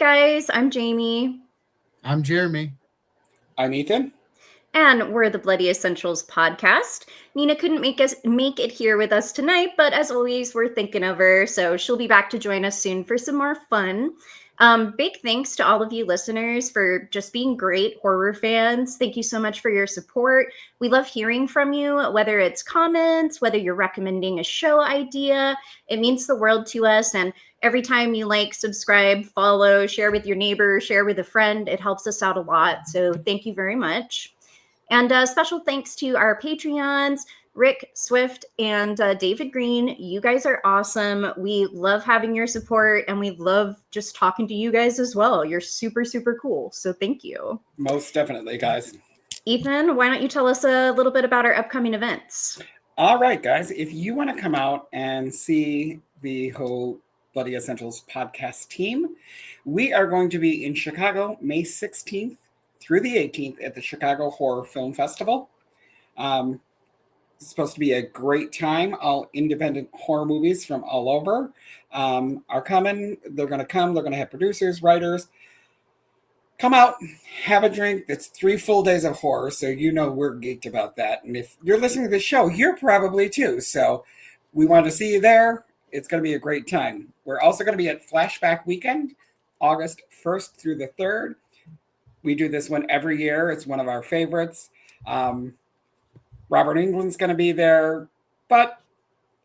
guys, I'm Jamie. I'm Jeremy. I'm Ethan. And we're the Bloody Essentials podcast. Nina couldn't make it here with us tonight, but as always, we're thinking of her, so she'll be back to join us soon for some more fun. Big thanks to all of you listeners for just being great horror fans. Thank you so much for your support. We love hearing from you, whether it's comments, whether you're recommending a show idea. It means the world to us. And every time you like, subscribe, follow, share with your neighbor, share with a friend, it helps us out a lot. So thank you very much. And special thanks to our Patreons, Rick Swift and David Green. You guys are awesome. We love having your support, and we love just talking to you guys as well. You're super, super cool. So thank you. Most definitely, guys. Ethan, why don't you tell us a little bit about our upcoming events? All right, guys. If you want to come out and see the whole Bloody Essentials podcast team, we are going to be in Chicago May 16th through the 18th at the Chicago Horror Film Festival. It's supposed to be a great time. All independent horror movies from all over are coming. They're going to come. They're going to have producers, writers. Come out, have a drink. It's 3 full days of horror, so you know we're geeked about that. And if you're listening to the show, you're probably too. So we want to see you there. It's going to be a great time. We're also going to be at Flashback Weekend, August 1st through the 3rd. We do this one every year. It's one of our favorites. Robert Englund's going to be there. But,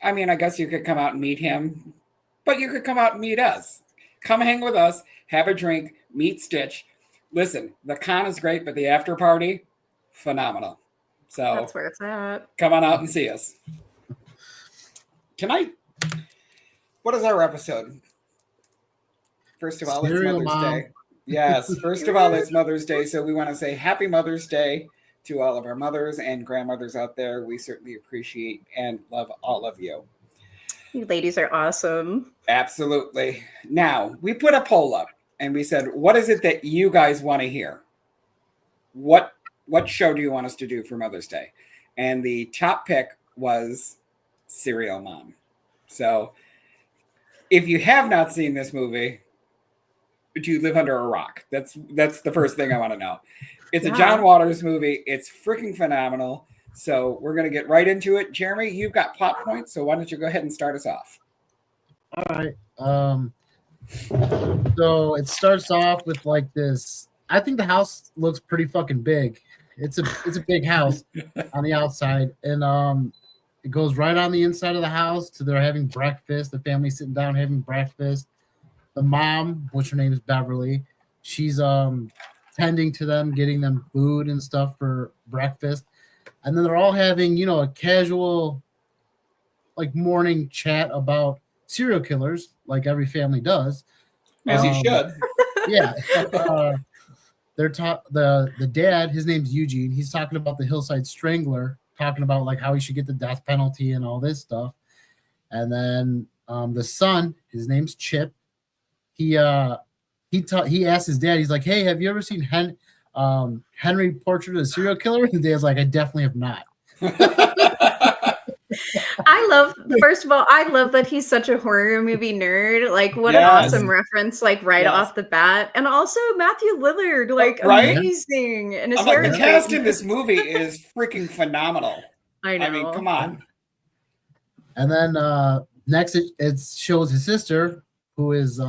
I mean, I guess you could come out and meet him. But you could come out and meet us. Come hang with us. Have a drink. Meet Stitch. Listen, the con is great, but the after party, phenomenal. So that's where it's at. Come on out and see us. Tonight, what is our episode? First of all, it's Mother's Day. Yes, first of all, it's Mother's Day, so we want to say Happy Mother's Day to all of our mothers and grandmothers out there. We certainly appreciate and love all of you. You ladies are awesome. Absolutely. Now, we put a poll up, and we said, what is it that you guys want to hear? What show do you want us to do for Mother's Day? And the top pick was Serial Mom. So, if you have not seen this movie, do you live under a rock? That's the first thing I want to know. It's a John Waters movie. It's freaking phenomenal. So we're going to get right into it. Jeremy, you've got plot points, so why don't you go ahead and start us off? All right. So it starts off with like this. I think the house looks pretty fucking big. It's a big house on the outside, and it goes right on the inside of the house to they're having breakfast. The family sitting down having breakfast. The mom, which her name is Beverly, she's tending to them, getting them food and stuff for breakfast. And then they're all having, a casual like morning chat about serial killers, like every family does. As you should. Yeah. The dad, his name's Eugene, he's talking about the Hillside Strangler, talking about like how he should get the death penalty and all this stuff. And then the son, his name's Chip. He asked his dad, he's like, hey, have you ever seen Henry Portrait of a Serial Killer? And the dad's like, I definitely have not. First of all, I love that he's such a horror movie nerd. Like, what an awesome reference, like right off the bat. And also Matthew Lillard, like amazing. And his hair the cast in this movie is freaking phenomenal. I know. I mean, come on. And then next it shows his sister, who is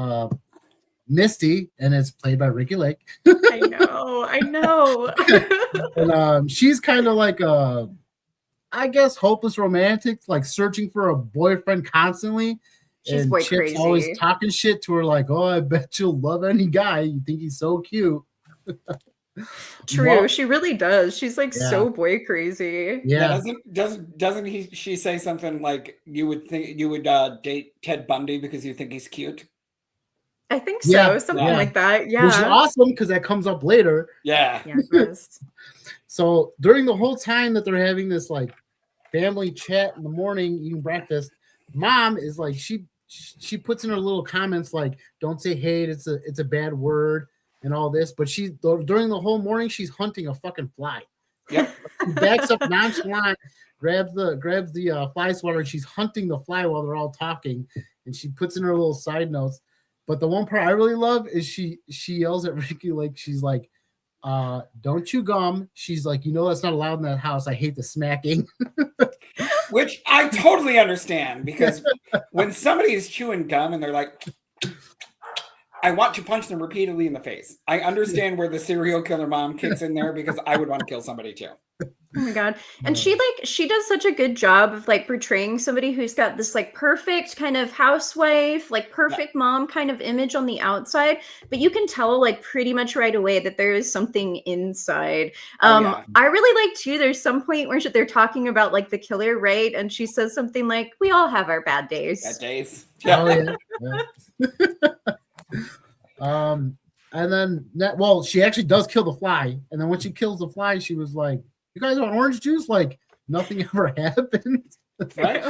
Misty, and it's played by Ricky Lake. I know. And she's kind of like a, I guess, hopeless romantic, like searching for a boyfriend constantly. She's and boy Chip's crazy. Always talking shit to her, like, "Oh, I bet you'll love any guy. You think he's so cute." True, she really does. She's like so boy crazy. Yeah. Doesn't she say something like you would date Ted Bundy because you think he's cute? I think so. Something like that. Yeah. Which is awesome because that comes up later. Yeah. So during the whole time that they're having this like family chat in the morning, eating breakfast, mom is like she puts in her little comments like, "Don't say hate. It's a bad word." And all this, but during the whole morning she's hunting a fucking fly. Yep. She backs up nonchalant, grabs the fly swatter, and she's hunting the fly while they're all talking. And she puts in her little side notes. But the one part I really love is she yells at Ricky like she's like, don't chew gum. She's like, you know that's not allowed in that house. I hate the smacking. Which I totally understand, because when somebody is chewing gum and they're like, I want to punch them repeatedly in the face. I understand where the serial killer mom kicks in there, because I would want to kill somebody too. Oh my god. And she does such a good job of like portraying somebody who's got this like perfect kind of housewife, like perfect mom kind of image on the outside, but you can tell like pretty much right away that there is something inside. I really like too, there's some point where they're talking about like the killer, right? And she says something like, we all have our bad days. Bad days. Oh yeah. And then she actually does kill the fly, and then when she kills the fly, she was like, you guys want orange juice? Like nothing ever happened. Right?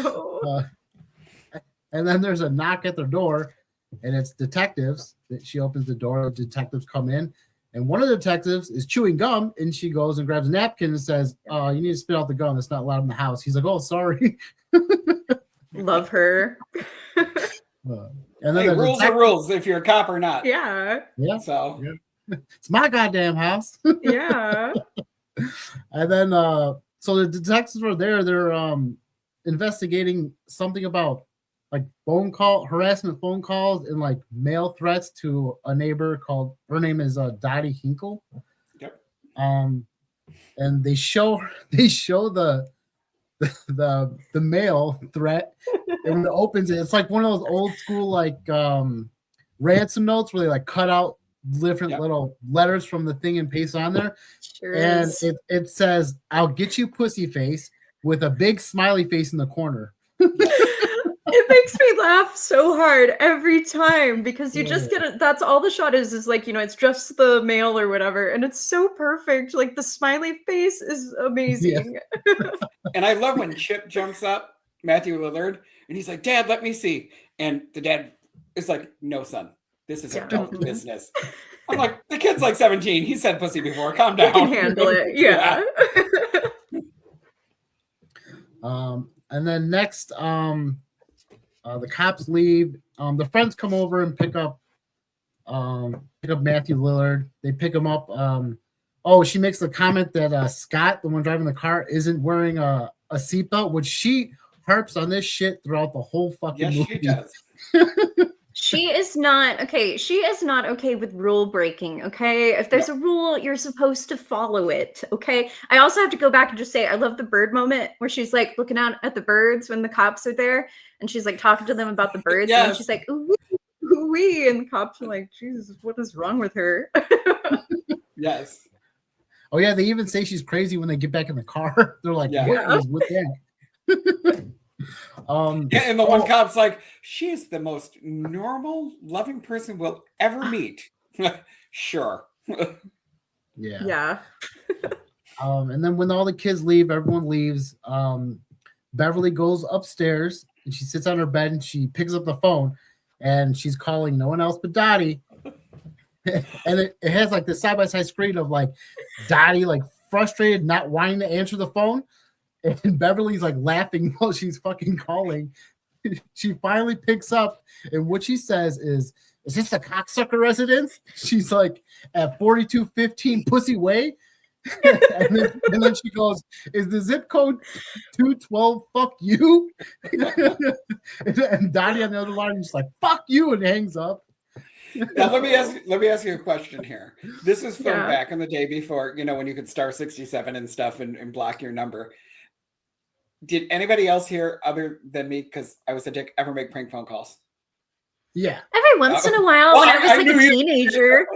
And then there's a knock at their door, and it's detectives. She opens the door, the detectives come in, and one of the detectives is chewing gum, and she goes and grabs a napkin and says, you need to spit out the gum. It's not allowed in the house. He's like, oh, sorry. Love her. And then rules are rules if you're a cop or not. Yeah. So it's my goddamn house. Yeah. And then so the detectives were there. They're investigating something about like harassment phone calls and like mail threats to a neighbor called, her name is Dottie Hinkle. Yep. And they show the mail threat, and when it opens it's like one of those old school like ransom notes where they like cut out different little letters from the thing and paste on there. Sure and is. it says, I'll get you pussy face, with a big smiley face in the corner. It makes me laugh so hard every time, because you just get it. That's all the shot is like, it's just the mail or whatever. And it's so perfect. Like the smiley face is amazing. Yeah. And I love when Chip jumps up, Matthew Lillard, and he's like, Dad, let me see. And the dad is like, no, son, this is adult business. I'm like, the kid's like 17. He said pussy before. Calm down. He can handle it. Yeah. And then next, the cops leave. The friends come over and pick up Matthew Lillard. They pick him up. She makes the comment that Scott, the one driving the car, isn't wearing a seatbelt, which she harps on this shit throughout the whole fucking movie. She does. She is not okay. She is not okay with rule breaking. Okay. If there's a rule, you're supposed to follow it. Okay. I also have to go back and just say, I love the bird moment where she's like looking out at the birds when the cops are there, and she's like talking to them about the birds. And then she's like, ooh, ooh, wee. And the cops are like, Jesus, what is wrong with her? Yes. Oh yeah. They even say she's crazy when they get back in the car. They're like, what is with that? And the one cop's like, she's the most normal, loving person we'll ever meet. Sure. Yeah. And then when all the kids leave, everyone leaves. Beverly goes upstairs and she sits on her bed and she picks up the phone and she's calling no one else but Dottie. And it has like this side-by-side screen of like Dottie like frustrated, not wanting to answer the phone. And Beverly's like laughing while she's fucking calling. She finally picks up, and what she says is this the cocksucker residence? She's like, at 4215 Pussy Way. and then she goes, is the zip code 212 fuck you? And Dottie on the other line is like, fuck you, and hangs up. Now let me ask you a question here. This was filmed back in the day before, when you could star 67 and stuff and block your number. Did anybody else here other than me, because I was a dick, ever make prank phone calls? Yeah. Every once in a while when I was like a teenager.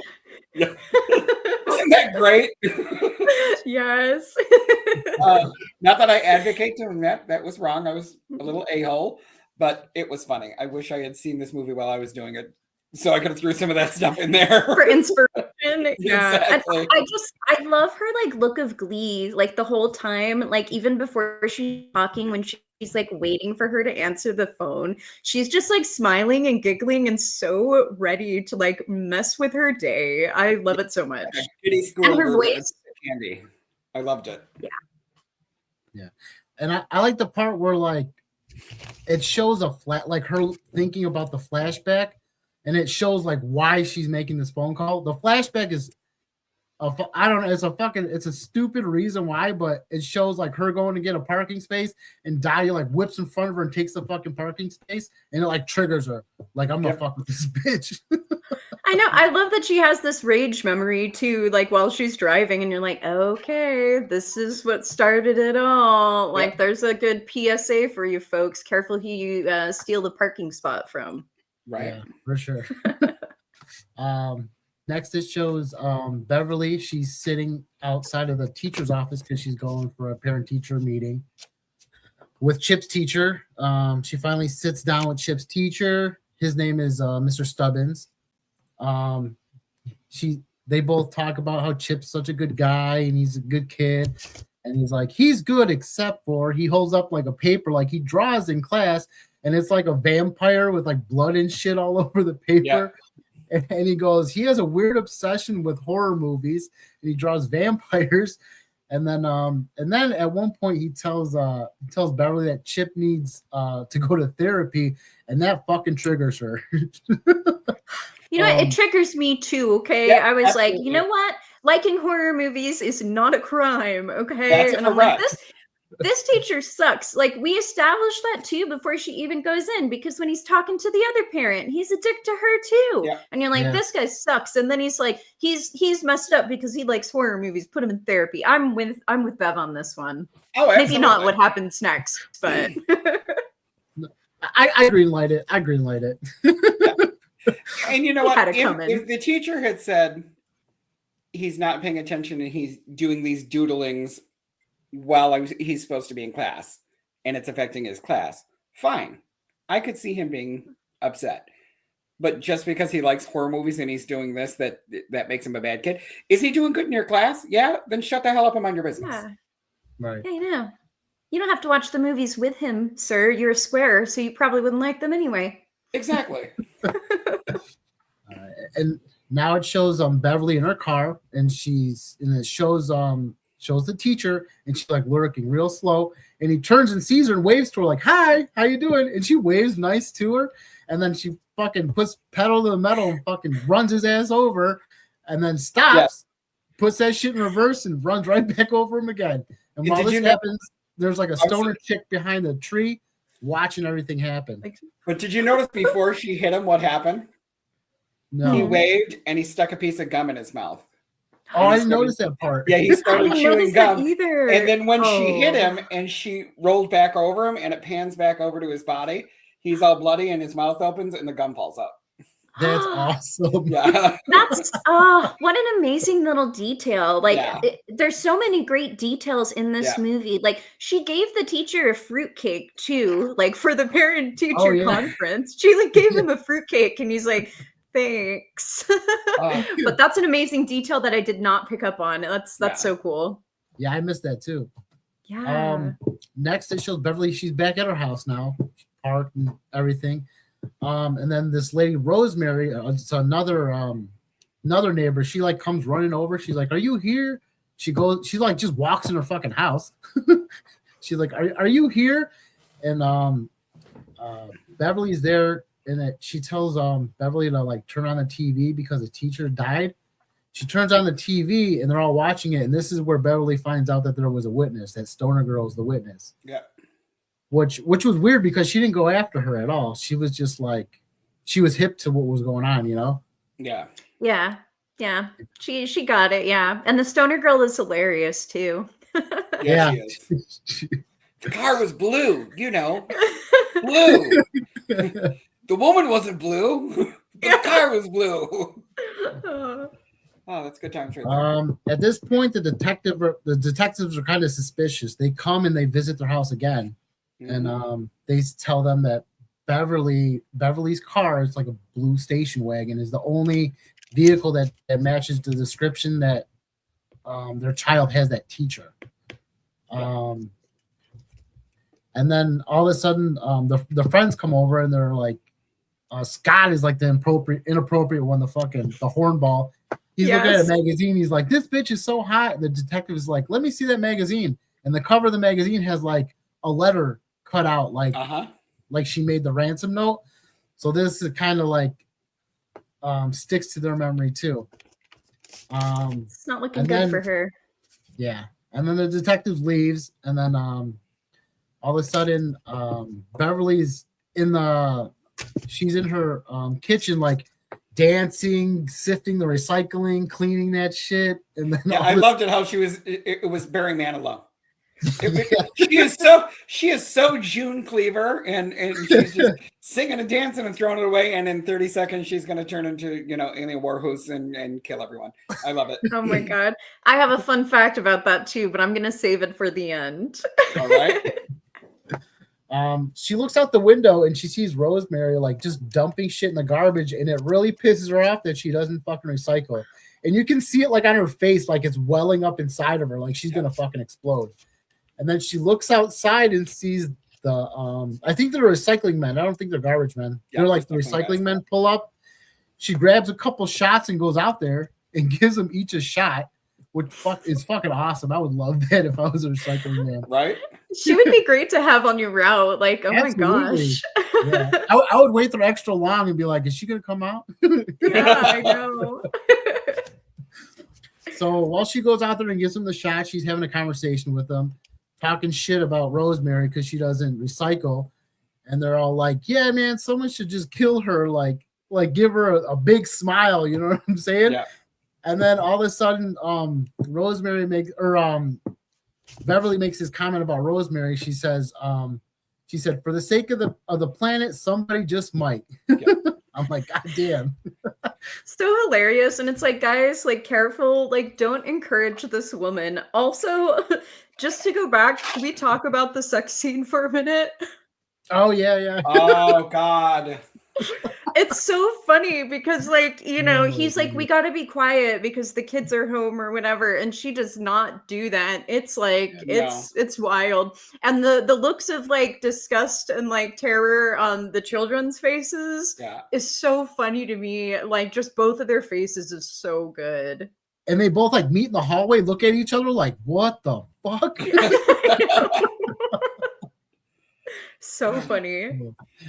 Yeah. Isn't that great? Yes. Not that I advocate doing that. That was wrong. I was a little a-hole, but it was funny. I wish I had seen this movie while I was doing it, so I could have threw some of that stuff in there for inspiration. Yeah. Exactly. And I love her like look of glee, like the whole time, like even before she's talking, when she's like waiting for her to answer the phone, she's just like smiling and giggling and so ready to like mess with her day. I love it so much. And her voice. Candy. I loved it. Yeah. And I like the part where like it shows a flat, like her thinking about the flashback. and it shows like why she's making this phone call. The flashback is I don't know, it's a stupid reason why, but it shows like her going to get a parking space and Dottie like whips in front of her and takes the fucking parking space, and it like triggers her. Like, I'm gonna fuck with this bitch. I know. I love that she has this rage memory too, like while she's driving, and you're like, okay, this is what started it all. Like, there's a good PSA for you folks. Careful who you steal the parking spot from. Right. Yeah, for sure. Next, it shows Beverly. She's sitting outside of the teacher's office because she's going for a parent-teacher meeting with Chip's teacher. She finally sits down with Chip's teacher. His name is Mr. Stubbins. They both talk about how Chip's such a good guy and he's a good kid. And he's like, he's good except for, he holds up like a paper like he draws in class, and it's like a vampire with like blood and shit all over the paper. Yeah. And he goes, he has a weird obsession with horror movies, and he draws vampires. And then at one point he tells Beverly that Chip needs to go to therapy, and that fucking triggers her. You know, it triggers me too. Okay, yeah, I was absolutely. Like, you know what? Liking horror movies is not a crime. Okay, that's and I'm like, this teacher sucks. Like, we established that too before she even goes in, because when he's talking to the other parent, he's a dick to her too. Yeah. And you're like, this guy sucks. And then he's like, he's messed up because he likes horror movies. Put him in therapy. I'm with Bev on this one. Oh, absolutely. Maybe not what happens next, but I greenlight it. Yeah. And you know what? If the teacher had said he's not paying attention and he's doing these doodlings while he's supposed to be in class and it's affecting his class, fine. I could see him being upset. But just because he likes horror movies and he's doing this, that makes him a bad kid. Is he doing good in your class? Yeah, then shut the hell up and mind your business. Yeah. Right. Yeah, you know. You don't have to watch the movies with him, sir. You're a square, so you probably wouldn't like them anyway. Exactly. And now it shows Beverly in her car, and it shows the teacher, and she's like lurking real slow, and he turns and sees her and waves to her like, hi, how you doing? And she waves nice to her, and then she fucking puts pedal to the metal and fucking runs his ass over, and then stops, puts that shit in reverse, and runs right back over him again. And while this happens, there's like a stoner chick behind the tree watching everything happen. But did you notice before she hit him what happened? No. He waved and he stuck a piece of gum in his mouth. Oh, I didn't notice that part. Yeah, he started chewing gum. And then when she hit him and she rolled back over him and it pans back over to his body, he's all bloody and his mouth opens and the gum falls up. That's awesome. Yeah. That's what an amazing little detail. Like, there's so many great details in this movie. Like, she gave the teacher a fruitcake too, like for the parent-teacher conference. She like gave him a fruitcake, and he's like, thanks. But that's an amazing detail that I did not pick up on. That's so cool. Yeah, I missed that too. Yeah. Next, it shows Beverly. She's back at her house now, parked and everything. And then this lady Rosemary, it's another neighbor. She like comes running over. She's like, "Are you here?" She like just walks in her fucking house. She's like, "Are you here?" And Beverly's there, and she tells Beverly to like turn on the TV because the teacher died. She turns on the TV, and they're all watching it. And this is where Beverly finds out that there was a witness. That stoner girl is the witness. Yeah. Which was weird because she didn't go after her at all. She was just like, she was hip to what was going on, you know? Yeah. Yeah. Yeah. She got it. Yeah. And the stoner girl is hilarious too. Yeah. She is. The car was blue, you know. Blue. The woman wasn't blue. The car was blue. Oh, that's good times right there. At this point, the detectives are kind of suspicious. They come and they visit their house again. And they tell them that Beverly's car is like a blue station wagon, is the only vehicle that matches the description that their child has that teacher. And then all of a sudden, the friends come over and they're like, Scott is like the inappropriate one, the hornball. He's looking at a magazine. He's like, this bitch is so hot. The detective is like, let me see that magazine. And the cover of the magazine has like a letter cut out, like she made the ransom note. So this is kind of like sticks to their memory too. It's not looking and good then- for her. Yeah, and then the detective leaves, and then all of a sudden, Beverly's she's in her kitchen, like dancing, sifting the recycling, cleaning that shit, and then I loved it how she was. It was Barry Manilow. She is so June Cleaver, and she's just singing and dancing and throwing it away, and in 30 seconds she's going to turn into Alien Warhorse and kill everyone. I love it. Oh my god, I have a fun fact about that too, but I'm gonna save it for the end. All right. She looks out the window and she sees Rosemary like just dumping shit in the garbage, and it really pisses her off that she doesn't fucking recycle. And you can see it like on her face, like it's welling up inside of her, like she's gonna fucking explode. And then she looks outside and sees the I think they're recycling men. I don't think they're garbage men. They're like the recycling men pull up. She grabs a couple shots and goes out there and gives them each a shot, which is fucking awesome. I would love that if I was a recycling man. Right? She would be great to have on your route. Like, oh Absolutely. my gosh. Yeah. I would wait there extra long and be like, is she gonna come out? Yeah, I know. So while she goes out there and gives him the shot, she's having a conversation with them, talking shit about Rosemary because she doesn't recycle. And they're all like, yeah, man, someone should just kill her, like give her a big smile, you know what I'm saying? Yeah. And then all of a sudden, Beverly makes this comment about Rosemary. She said, for the sake of the planet, somebody just might. Yeah. I'm like, God damn. So hilarious. And it's like, guys, like, careful, like, don't encourage this woman. Also, just to go back, can we talk about the sex scene for a minute? Oh yeah. Oh God. It's so funny because, like, he's like, we gotta be quiet because the kids are home or whatever, and she does not do that. It's like it's wild. And the looks of like disgust and like terror on the children's faces is so funny to me. Like, just both of their faces is so good. And they both like meet in the hallway, look at each other like, what the fuck? So funny.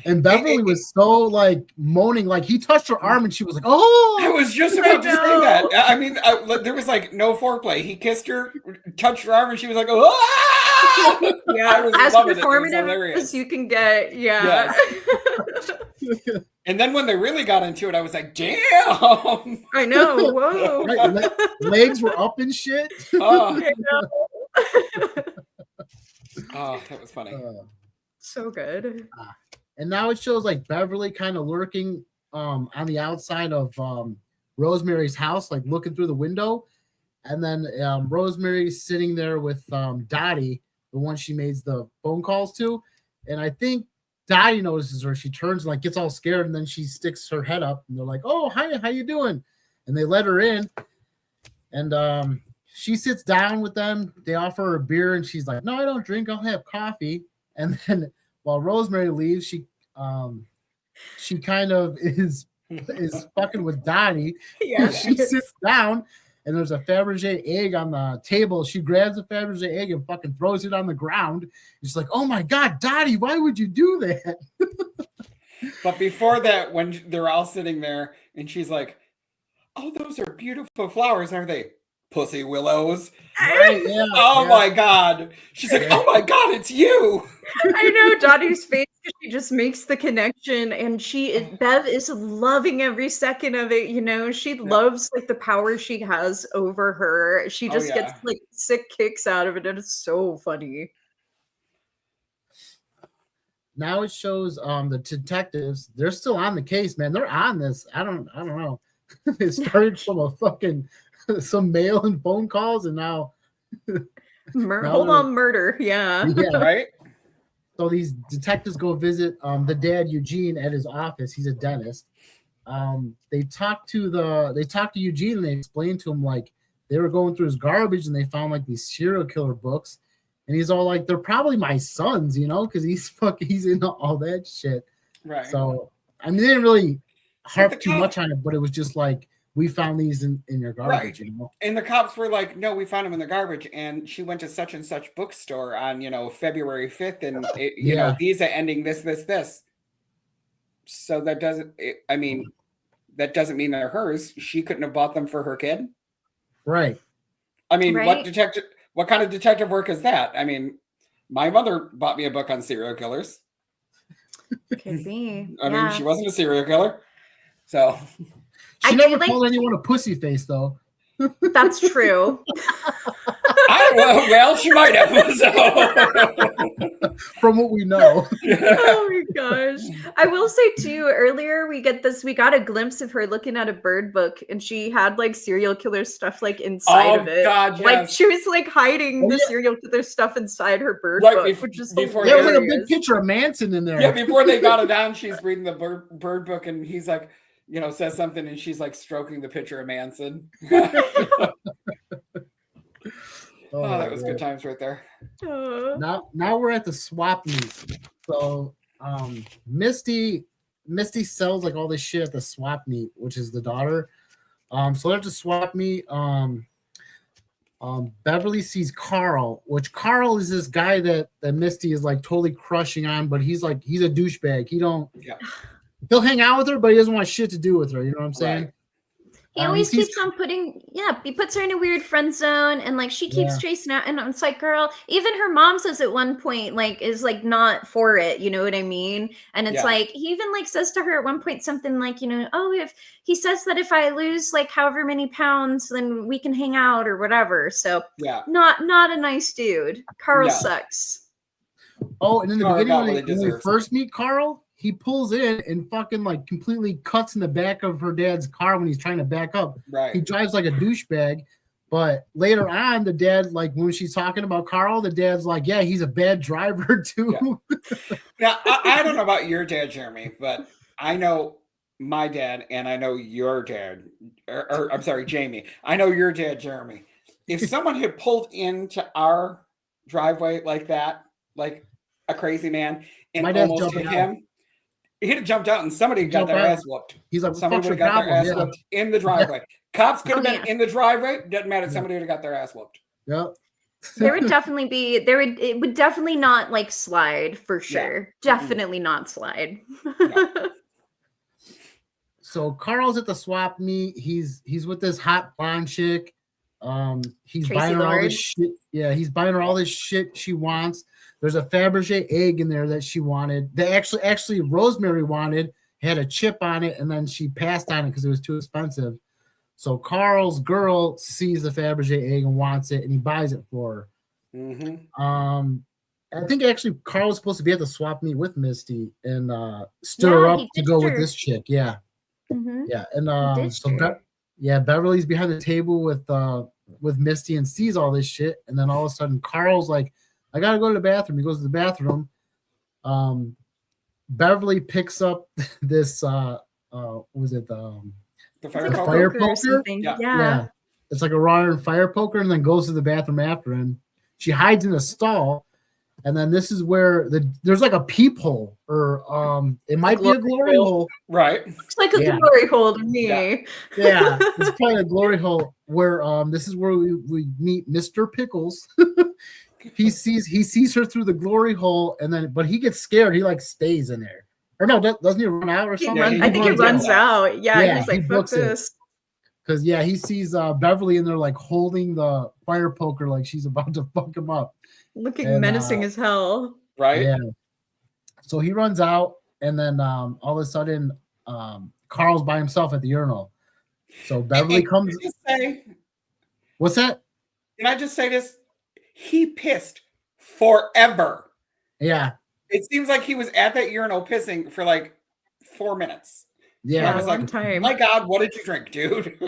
And Beverly was so like moaning, like he touched her arm and she was like, oh. I was just about to say that. I mean, there was like no foreplay. He kissed her, touched her arm, and she was like, oh. Yeah, as performative as you can get. Yeah. And then when they really got into it, I was like, damn. I know. Whoa. Right, legs were up and shit. Oh, that was funny. So good. And now it shows like Beverly kind of lurking on the outside of Rosemary's house, like looking through the window. And then Rosemary's sitting there with Dottie, the one she made the phone calls to. And I think Dottie notices her. She turns and like gets all scared, and then she sticks her head up and they're like, oh, hi, how you doing? And they let her in. And she sits down with them. They offer her a beer and she's like, no, I don't drink. I'll have coffee. And then while Rosemary leaves, she kind of is fucking with Dottie. Yeah. She sits down and there's a Fabergé egg on the table. She grabs the Fabergé egg and fucking throws it on the ground. She's like, oh my God, Dottie, why would you do that? But before that, when they're all sitting there and she's like, oh, those are beautiful flowers, aren't they? Pussy willows. Right, yeah, oh my God. She's like, oh my God, it's you. I know Dottie's face, she just makes the connection, and Bev is loving every second of it. She loves like the power she has over her. She just gets like sick kicks out of it, and it's so funny. Now it shows the detectives, they're still on the case, man. They're on this. I don't know. It started from a fucking some mail and phone calls, and now murder. Yeah. Right. So these detectives go visit the dad Eugene at his office. He's a dentist. They talk to Eugene and they explain to him like they were going through his garbage and they found like these serial killer books, and he's all like, they're probably my sons, because he's into all that shit. Right. So I mean, they didn't really harp too much on it, but it was just like, we found these in your garbage, right. And the cops were like, no, we found them in the garbage. And she went to such and such bookstore on, February 5th. And, visa ending this. So that doesn't, that doesn't mean they're hers. She couldn't have bought them for her kid. Right. I mean, Right. what kind of detective work is that? I mean, my mother bought me a book on serial killers. Could be. I mean, she wasn't a serial killer. So She I never do called anyone a pussy face, though. That's true. well, she might have. So. From what we know. Oh my gosh. I will say too, earlier we got a glimpse of her looking at a bird book, and she had like serial killer stuff like inside of it. God, yes. Like she was like hiding the serial killer stuff inside her bird book, which is before There was hilarious. like a big picture of Manson in there. Yeah, before they got it down, she's reading the bird book, and he's like, says something, and she's like stroking the picture of Manson. Oh, that was good times right there. Now we're at the swap meet. So Misty sells like all this shit at the swap meet, which is the daughter. So they're at the swap meet. Beverly sees Carl, which Carl is this guy that Misty is like totally crushing on, but he's a douchebag. He'll hang out with her, but he doesn't want shit to do with her. You know what I'm saying? Right. He always keeps on he puts her in a weird friend zone, and like she keeps chasing out, and it's like, girl, even her mom says at one point, like, is like not for it, you know what I mean? And it's like, he even like says to her at one point something like, oh, if he says that if I lose like however many pounds, then we can hang out or whatever. So not a nice dude. Carl sucks. Oh, and in the beginning when we first meet Carl, he pulls in and fucking like completely cuts in the back of her dad's car when he's trying to back up. Right. He drives like a douchebag. But later on, the dad, like when she's talking about Carl, the dad's like, yeah, he's a bad driver too. Yeah. Now, I don't know about your dad, Jeremy, but I know my dad and I know your dad, or I'm sorry, Jamie. I know your dad, Jeremy. If someone had pulled into our driveway like that, like a crazy man, and almost hit him, he'd have jumped out and somebody got their ass whooped. He's like, somebody would have got their ass whooped in the driveway. Cops could have been in the driveway. Doesn't matter. Somebody would have got their ass whooped. Yep. It would definitely not like slide for sure. Definitely not slide. No. So Carl's at the swap meet. He's with this hot blonde chick. He's Tracy buying her all Lord. this shit. Yeah, he's buying her all this shit she wants. There's a Fabergé egg in there that she wanted. That actually Rosemary wanted, had a chip on it, and then she passed on it because it was too expensive. So Carl's girl sees the Fabergé egg and wants it, and he buys it for her. Mm-hmm. I think actually Carl was supposed to be at the swap meet with Misty and stood her up to go with this chick. Yeah. Mm-hmm. Yeah. And Beverly's behind the table with Misty and sees all this shit, and then all of a sudden Carl's like, I gotta go to the bathroom. He goes to the bathroom. Beverly picks up this what was it? The fire poker? Yeah. It's like a raw iron fire poker, and then goes to the bathroom after him. She hides in a stall, and then this is where there's like a peephole, or it might be a glory hole. Right. It's like a glory hole to me. Yeah, it's probably a glory hole where this is where we meet Mr. Pickles. He sees her through the glory hole, but he gets scared. He like stays in there. Or no, doesn't he run out or something? I think he runs out. Yeah, he's like, fuck this. Because he sees Beverly in there like holding the fire poker like she's about to fuck him up. Looking menacing as hell. Right? Yeah. So he runs out, and then all of a sudden Carl's by himself at the urinal. So Beverly comes. What's that? Can I just say this? He pissed forever. Yeah. It seems like he was at that urinal pissing for like 4 minutes. Yeah. I was like, time. My God, what did you drink, dude?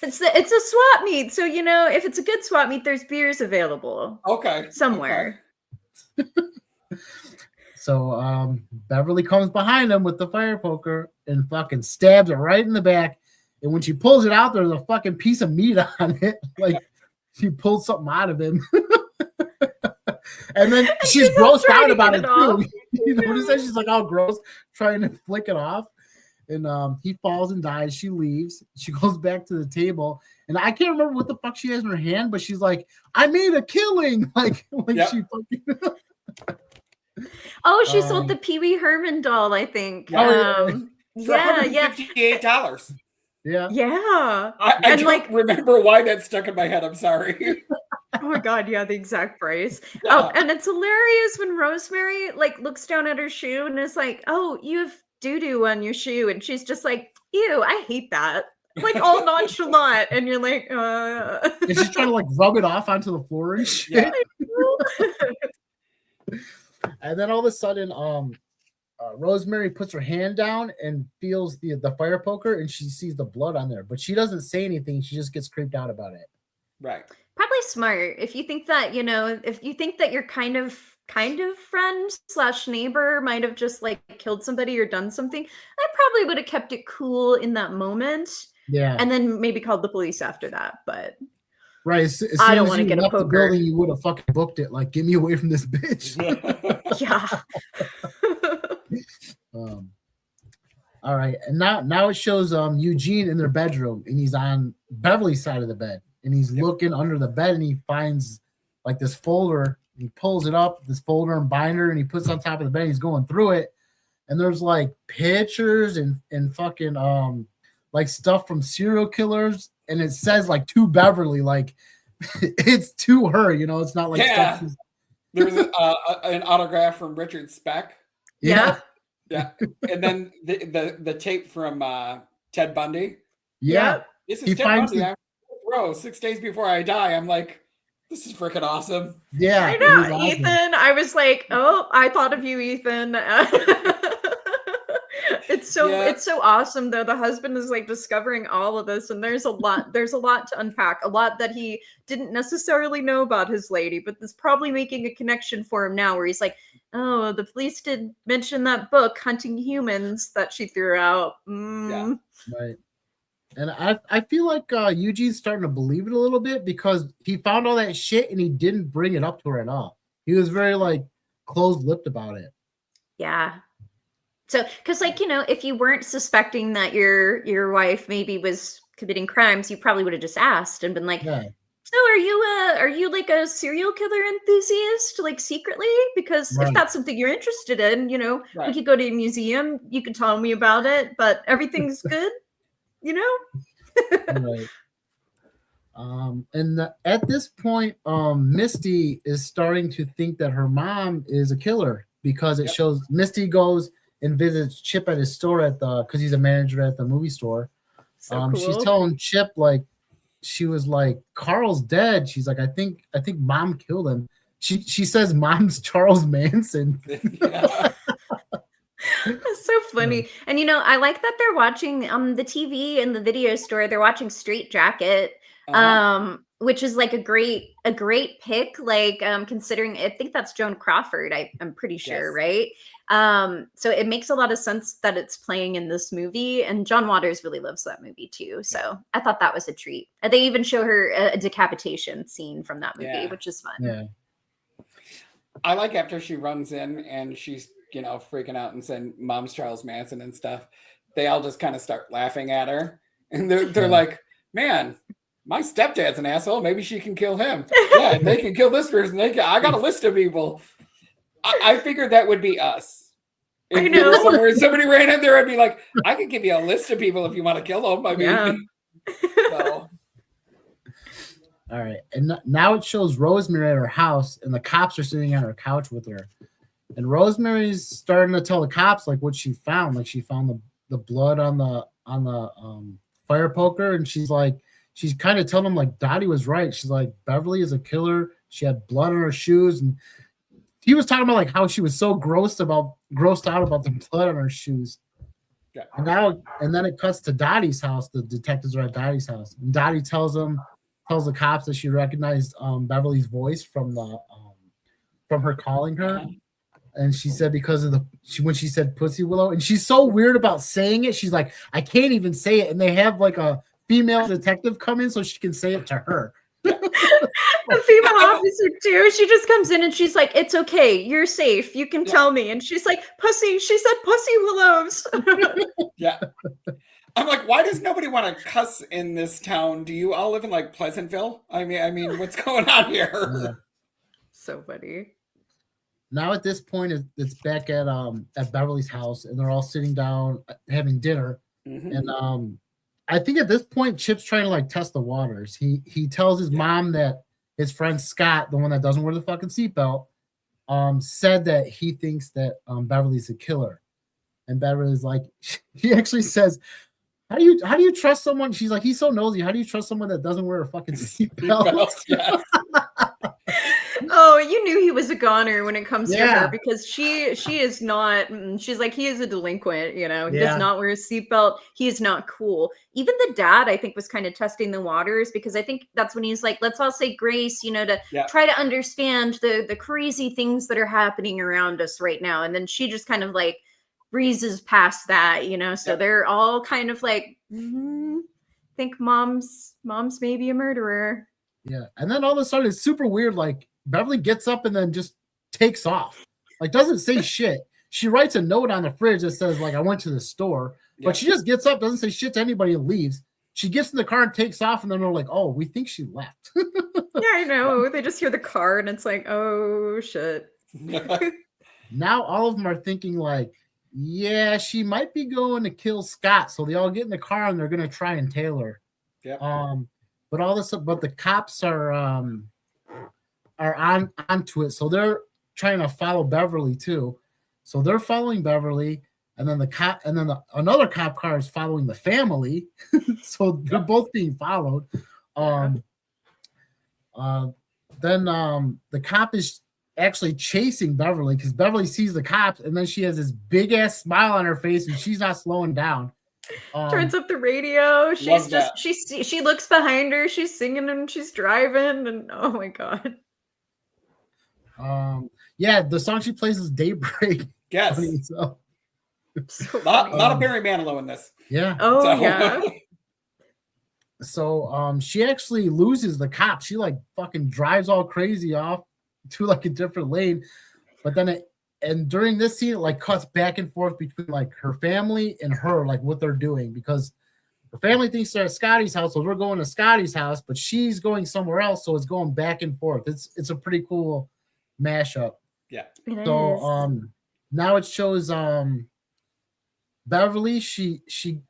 It's a swap meet. So, if it's a good swap meet, there's beers available. Okay. Somewhere. Okay. So Beverly comes behind him with the fire poker and fucking stabs it right in the back. And when she pulls it out, there's a fucking piece of meat on it. Like she pulled something out of him. And then she's grossed out about it too. You notice that she's like all gross, trying to flick it off. And he falls and dies. She leaves. She goes back to the table. And I can't remember what the fuck she has in her hand, but she's like, I made a killing. She fucking Oh, she sold the Pee Wee Herman doll, I think. Oh, for $158. Yeah. Yeah. I And, don't like- remember why that stuck in my head. I'm sorry. Oh my god, yeah, the exact price. Yeah. Oh, and it's hilarious when Rosemary like looks down at her shoe and is like, "Oh, you have doo-doo on your shoe," and she's just like, "Ew, I hate that." Like all nonchalant, and you're like, And she's trying to like rub it off onto the floor and shit. Yeah. And then all of a sudden, Rosemary puts her hand down and feels the fire poker, and she sees the blood on there, but she doesn't say anything. She just gets creeped out about it. Right. Probably smart. If you think that, if you think that your kind of friend / neighbor might have just like killed somebody or done something, I probably would have kept it cool in that moment. Yeah. And then maybe called the police after that. But right. As soon I don't as want to you get a left the poker. building, you would have fucking booked it. Like, get me away from this bitch. Yeah. All right. And now it shows Eugene in their bedroom, and he's on Beverly's side of the bed, and he's looking under the bed, and he finds like this folder. And he pulls it up, this folder and binder, and he puts it on top of the bed. And he's going through it, and there's like pictures and fucking like stuff from serial killers, and it says like to Beverly, like it's to her. It's not like Yeah. stuff. There's an autograph from Richard Speck. Yeah. Yeah. And then the tape from Ted Bundy. Yeah. This He is Ted finds Bundy. Bro, 6 days before I die. I'm like, this is freaking awesome. Yeah. I it know, was awesome. Ethan. I was like, oh, I thought of you, Ethan. It's so awesome though. The husband is like discovering all of this, and there's a lot to unpack, a lot that he didn't necessarily know about his lady, but it's probably making a connection for him now where he's like, oh, the police did mention that book, Hunting Humans, that she threw out. Yeah. Right. And I feel like Eugene's starting to believe it a little bit because he found all that shit and he didn't bring it up to her at all. He was very like closed-lipped about it. Yeah. So, because like, if you weren't suspecting that your wife maybe was committing crimes, you probably would have just asked and been like, Yeah. so are you like a serial killer enthusiast, like secretly? Because if Right. that's something you're interested in, we Right. could go to a museum. You could tell me about it, but everything's good, Right. And at this point, Misty is starting to think that her mom is a killer because it shows Misty goes and visits Chip at his store because he's a manager at the movie store. So cool. She's telling Chip like she was like, Carl's dead. She's like, I think mom killed him. She says mom's Charles Manson. Yeah. That's so funny. And I like that they're watching the TV in the video store. They're watching Straight Jacket, which is like a great pick. Like considering, I think that's Joan Crawford. I'm pretty sure, right? So it makes a lot of sense that it's playing in this movie. And John Waters really loves that movie too. So I thought that was a treat. They even show her a decapitation scene from that movie, which is fun. Yeah. I like after she runs in and she's freaking out and saying mom's Charles Manson and stuff. They all just kind of start laughing at her, and they're like, man, my stepdad's an asshole. Maybe she can kill him. Yeah, they can kill this person. I got a list of people. I figured that would be us. If I know. somebody ran in there, I'd be like, I could give you a list of people if you want to kill them. I mean, so. All right, and now it shows Rosemary at her house, and the cops are sitting on her couch with her. And Rosemary's starting to tell the cops like what she found. Like she found the blood on the fire poker, and she's kind of telling them like Dottie was right. She's like, Beverly is a killer. She had blood on her shoes, and he was talking about like how she was so grossed out about the blood on her shoes. Yeah. And then it cuts to Dottie's house. The detectives are at Dottie's house, and Dottie tells the cops that she recognized Beverly's voice from her calling her. And she said because of when she said Pussy Willow, and she's so weird about saying it. She's like, I can't even say it. And they have like a female detective come in so she can say it to her. The female officer too. She just comes in and she's like, it's okay. You're safe. You can tell me. And she's like, pussy. She said Pussy Willows. Yeah. I'm like, why does nobody want to cuss in this town? Do you all live in like Pleasantville? I mean, what's going on here? Yeah. So funny. Now at this point, it's back at Beverly's house, and they're all sitting down having dinner. Mhm. And I think at this point, Chip's trying to like test the waters. He tells his mom that his friend Scott, the one that doesn't wear the fucking seatbelt, said that he thinks that Beverly's a killer. And Beverly's like, she actually says, how do you trust someone? She's like, he's so nosy. How do you trust someone that doesn't wear a fucking seatbelt? Yes. Oh, you knew he was a goner when it comes to Yeah. her, because she is not. She's like, he is a delinquent. You know, he Yeah. does not wear a seatbelt. He is not cool. Even the dad, I think, was kind of testing the waters, because I think that's when he's like, let's all say grace, you know, to Yeah. try to understand the crazy things that are happening around us right now. And then she just kind of like breezes past that, you know. So Yeah. they're all kind of like, think mom's maybe a murderer. Yeah. And then all of a sudden it's super weird. Like Beverly gets up and then just takes off. Like doesn't say shit. She writes a note on the fridge that says, like, I went to the store. Yeah. But she just gets up, doesn't say shit to anybody, and leaves. She gets in the car and takes off, and then they're like, oh, we think she left. Yeah, I know. They just hear the car and it's like, oh shit. Now all of them are thinking like, yeah, she might be going to kill Scott. So they all get in the car and they're gonna try and tail her. Yep. But the cops are onto it, so they're trying to follow Beverly too. So they're following Beverly, and then another cop car is following the family. So they're both being followed. Then the cop is actually chasing Beverly because Beverly sees the cops, and then she has this big ass smile on her face, and she's not slowing down. Turns up the radio. She's Love just that. she looks behind her. She's singing and she's driving, and oh my god. Yeah, the song she plays is Daybreak. Yes. I mean, so. So Not funny. a Barry Manilow in this. Yeah. Oh So- yeah. So she actually loses the cop. She like fucking drives all crazy off to like a different lane. But then and during this scene, it like cuts back and forth between like her family and her, like what they're doing, because her family thinks they're at Scotty's house, so we're going to Scotty's house, but she's going somewhere else, so it's going back and forth. It's a pretty cool mashup. Yeah. It So is. now it shows Beverly, she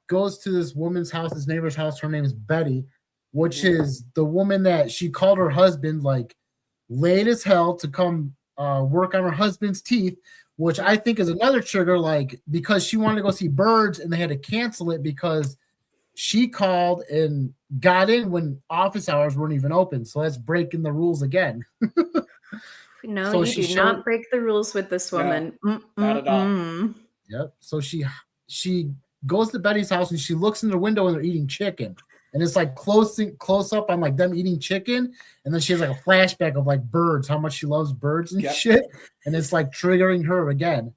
goes to this woman's house, this neighbor's house. Her name is Betty, which is the woman that she called her husband like late as hell to come work on her husband's teeth, which I think is another trigger, like because she wanted to go see birds and they had to cancel it because she called and got in when office hours weren't even open. So that's breaking the rules again. No, so you she do not break the rules with this woman. not at all. Yep. So she goes to Betty's house and she looks in the window and they're eating chicken. And it's like close up on like them eating chicken. And then she has like a flashback of like birds, how much she loves birds and shit. And it's like triggering her again.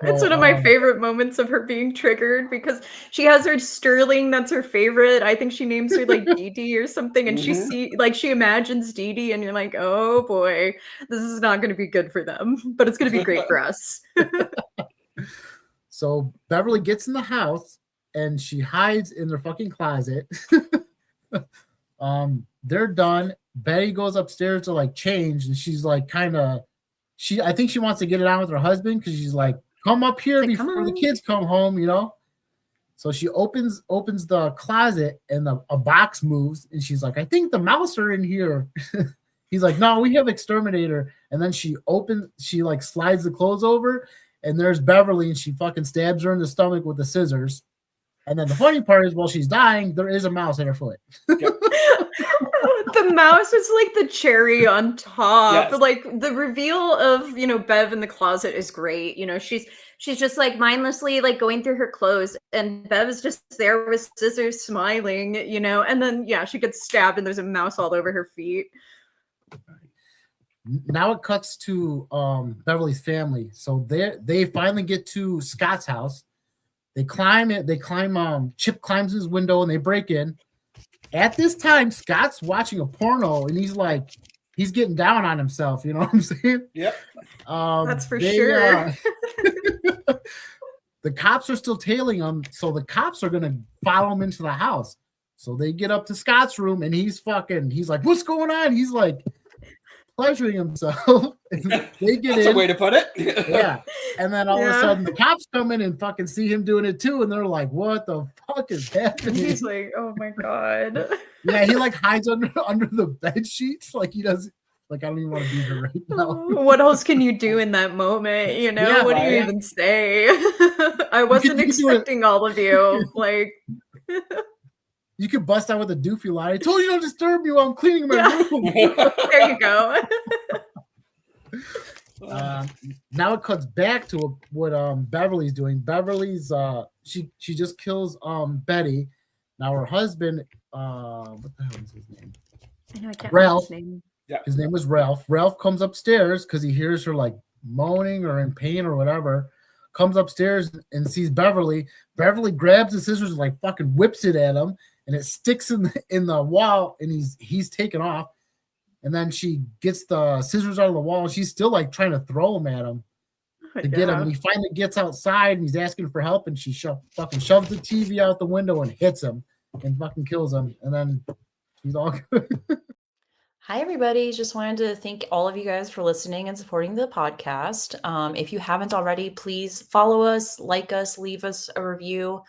It's one of my favorite moments of her being triggered because she has her Sterling, that's her favorite. I think she names her like Dee Dee or something, and she imagines Dee Dee, and you're like, oh boy, this is not going to be good for them, but it's going to be great for us. So Beverly gets in the house and she hides in their fucking closet. They're done. Betty goes upstairs to like change, and she's like I think she wants to get it on with her husband because she's like, come up here before the kids come home, you know? So she opens the closet and a box moves, and she's like, I think the mouse are in here. He's like, no, we have exterminator. And then she like slides the clothes over, and there's Beverly, and she fucking stabs her in the stomach with the scissors. And then the funny part is, while she's dying, there is a mouse at her foot. The mouse is like the cherry on top. Yes. Like the reveal of, Bev in the closet is great. She's just like mindlessly like going through her clothes, and Bev is just there with scissors smiling, and then she gets stabbed and there's a mouse all over her feet. Now it cuts to Beverly's family. So they finally get to Scott's house. They climb it. Chip climbs his window and they break in. At this time, Scott's watching a porno and he's getting down on himself. You know what I'm saying? Yep. That's for sure. The cops are still tailing him, so the cops are gonna follow him into the house. So they get up to Scott's room and he's like, "What's going on?" He's like, pleasuring himself. They get That's in. a way to put it. Yeah. And then all of a Yeah. sudden the cops come in and fucking see him doing it too. And they're like, what the fuck is happening? He's like, oh my God. Yeah, he like hides under the bed sheets. Like he doesn't, like, I don't even want to be here right now. What else can you do in that moment? You know, Yeah, what do you right. even say? I wasn't you could do it. expecting all of you. Like, You could bust out with a doofy line. I told you don't disturb me while I'm cleaning my Yeah. room. there you go. Now it cuts back to what Beverly's doing. Beverly's she just kills Betty. Now her husband, what the hell is his name? I know I can't Ralph. remember his name. Yeah. His name was Ralph. Ralph comes upstairs because he hears her like moaning or in pain or whatever. Comes upstairs and sees Beverly. Beverly grabs the scissors and like fucking whips it at him, and it sticks in the wall, and he's taken off. And then she gets the scissors out of the wall, and she's still like trying to throw them at him to get him. And he finally gets outside, and he's asking for help, and she fucking shoves the TV out the window and hits him and fucking kills him. And then she's all good. Hi, everybody. Just wanted to thank all of you guys for listening and supporting the podcast. If you haven't already, please follow us, like us, leave us a review.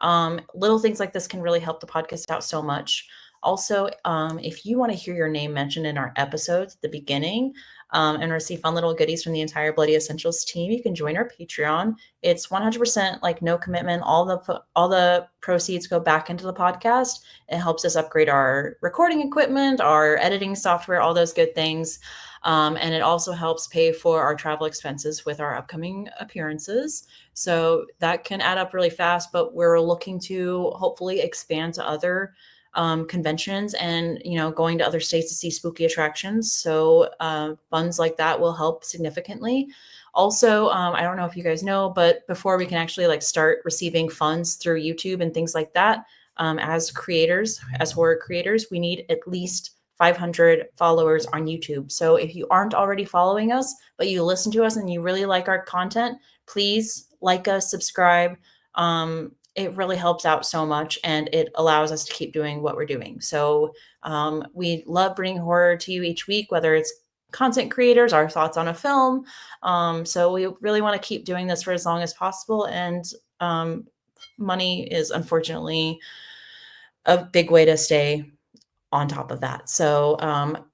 Little things like this can really help the podcast out so much. Also, if you want to hear your name mentioned in our episodes at the beginning and receive fun little goodies from the entire Bloody Essentials team, you can join our Patreon. It's 100% like no commitment. All the proceeds go back into the podcast. It helps us upgrade our recording equipment, our editing software, all those good things. And it also helps pay for our travel expenses with our upcoming appearances. So that can add up really fast, but we're looking to hopefully expand to other conventions and, going to other states to see spooky attractions. So funds like that will help significantly. Also, I don't know if you guys know, but before we can actually like start receiving funds through YouTube and things like that, as horror creators, we need at least 500 followers on YouTube. So if you aren't already following us, but you listen to us and you really like our content, please like us, subscribe. It really helps out so much, and it allows us to keep doing what we're doing. So we love bringing horror to you each week, whether it's content creators, our thoughts on a film. So we really want to keep doing this for as long as possible. And money is unfortunately a big way to stay on top of that. So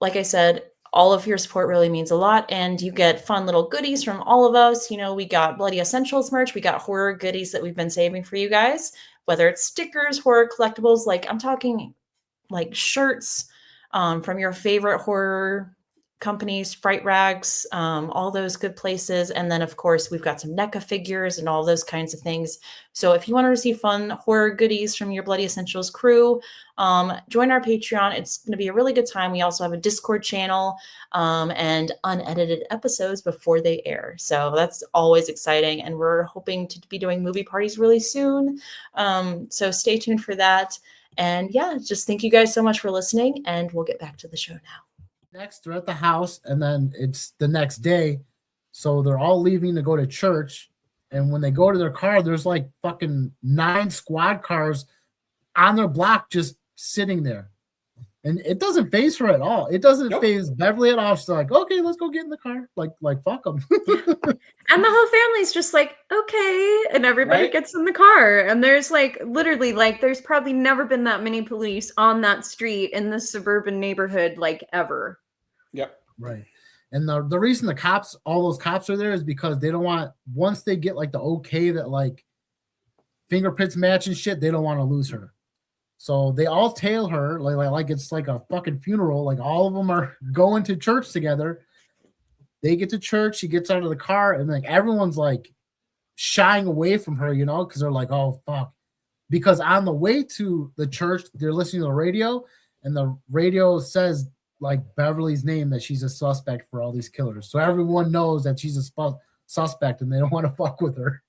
like I said, all of your support really means a lot, and you get fun little goodies from all of us. We got Bloody Essentials merch. We got horror goodies that we've been saving for you guys, whether it's stickers, horror collectibles, like I'm talking like shirts from your favorite horror companies, Fright Rags, all those good places. And then, of course, we've got some NECA figures and all those kinds of things. So if you want to receive fun horror goodies from your Bloody Essentials crew, join our Patreon. It's going to be a really good time. We also have a Discord channel and unedited episodes before they air. So that's always exciting. And we're hoping to be doing movie parties really soon. So stay tuned for that. And yeah, just thank you guys so much for listening, and we'll get back to the show now. Next, they're at the house, and then it's the next day. So they're all leaving to go to church. And when they go to their car, there's like fucking 9 squad cars on their block just sitting there. And it doesn't faze her at all. It doesn't faze Beverly at all. She's like, okay, let's go get in the car. Like fuck them. And the whole family's just like, okay. And everybody gets in the car. And there's like, literally, like, there's probably never been that many police on that street in this suburban neighborhood, like, ever. Yep. Right. And the reason all those cops are there is because they don't want, once they get like the okay that like fingerprints match and shit, they don't want to lose her. So they all tail her like it's like a fucking funeral. Like all of them are going to church together. They get to church, she gets out of the car, and like everyone's like shying away from her, because they're like, oh fuck. Because on the way to the church, they're listening to the radio, and the radio says like Beverly's name, that she's a suspect for all these killers. So everyone knows that she's a suspect, and they don't want to fuck with her.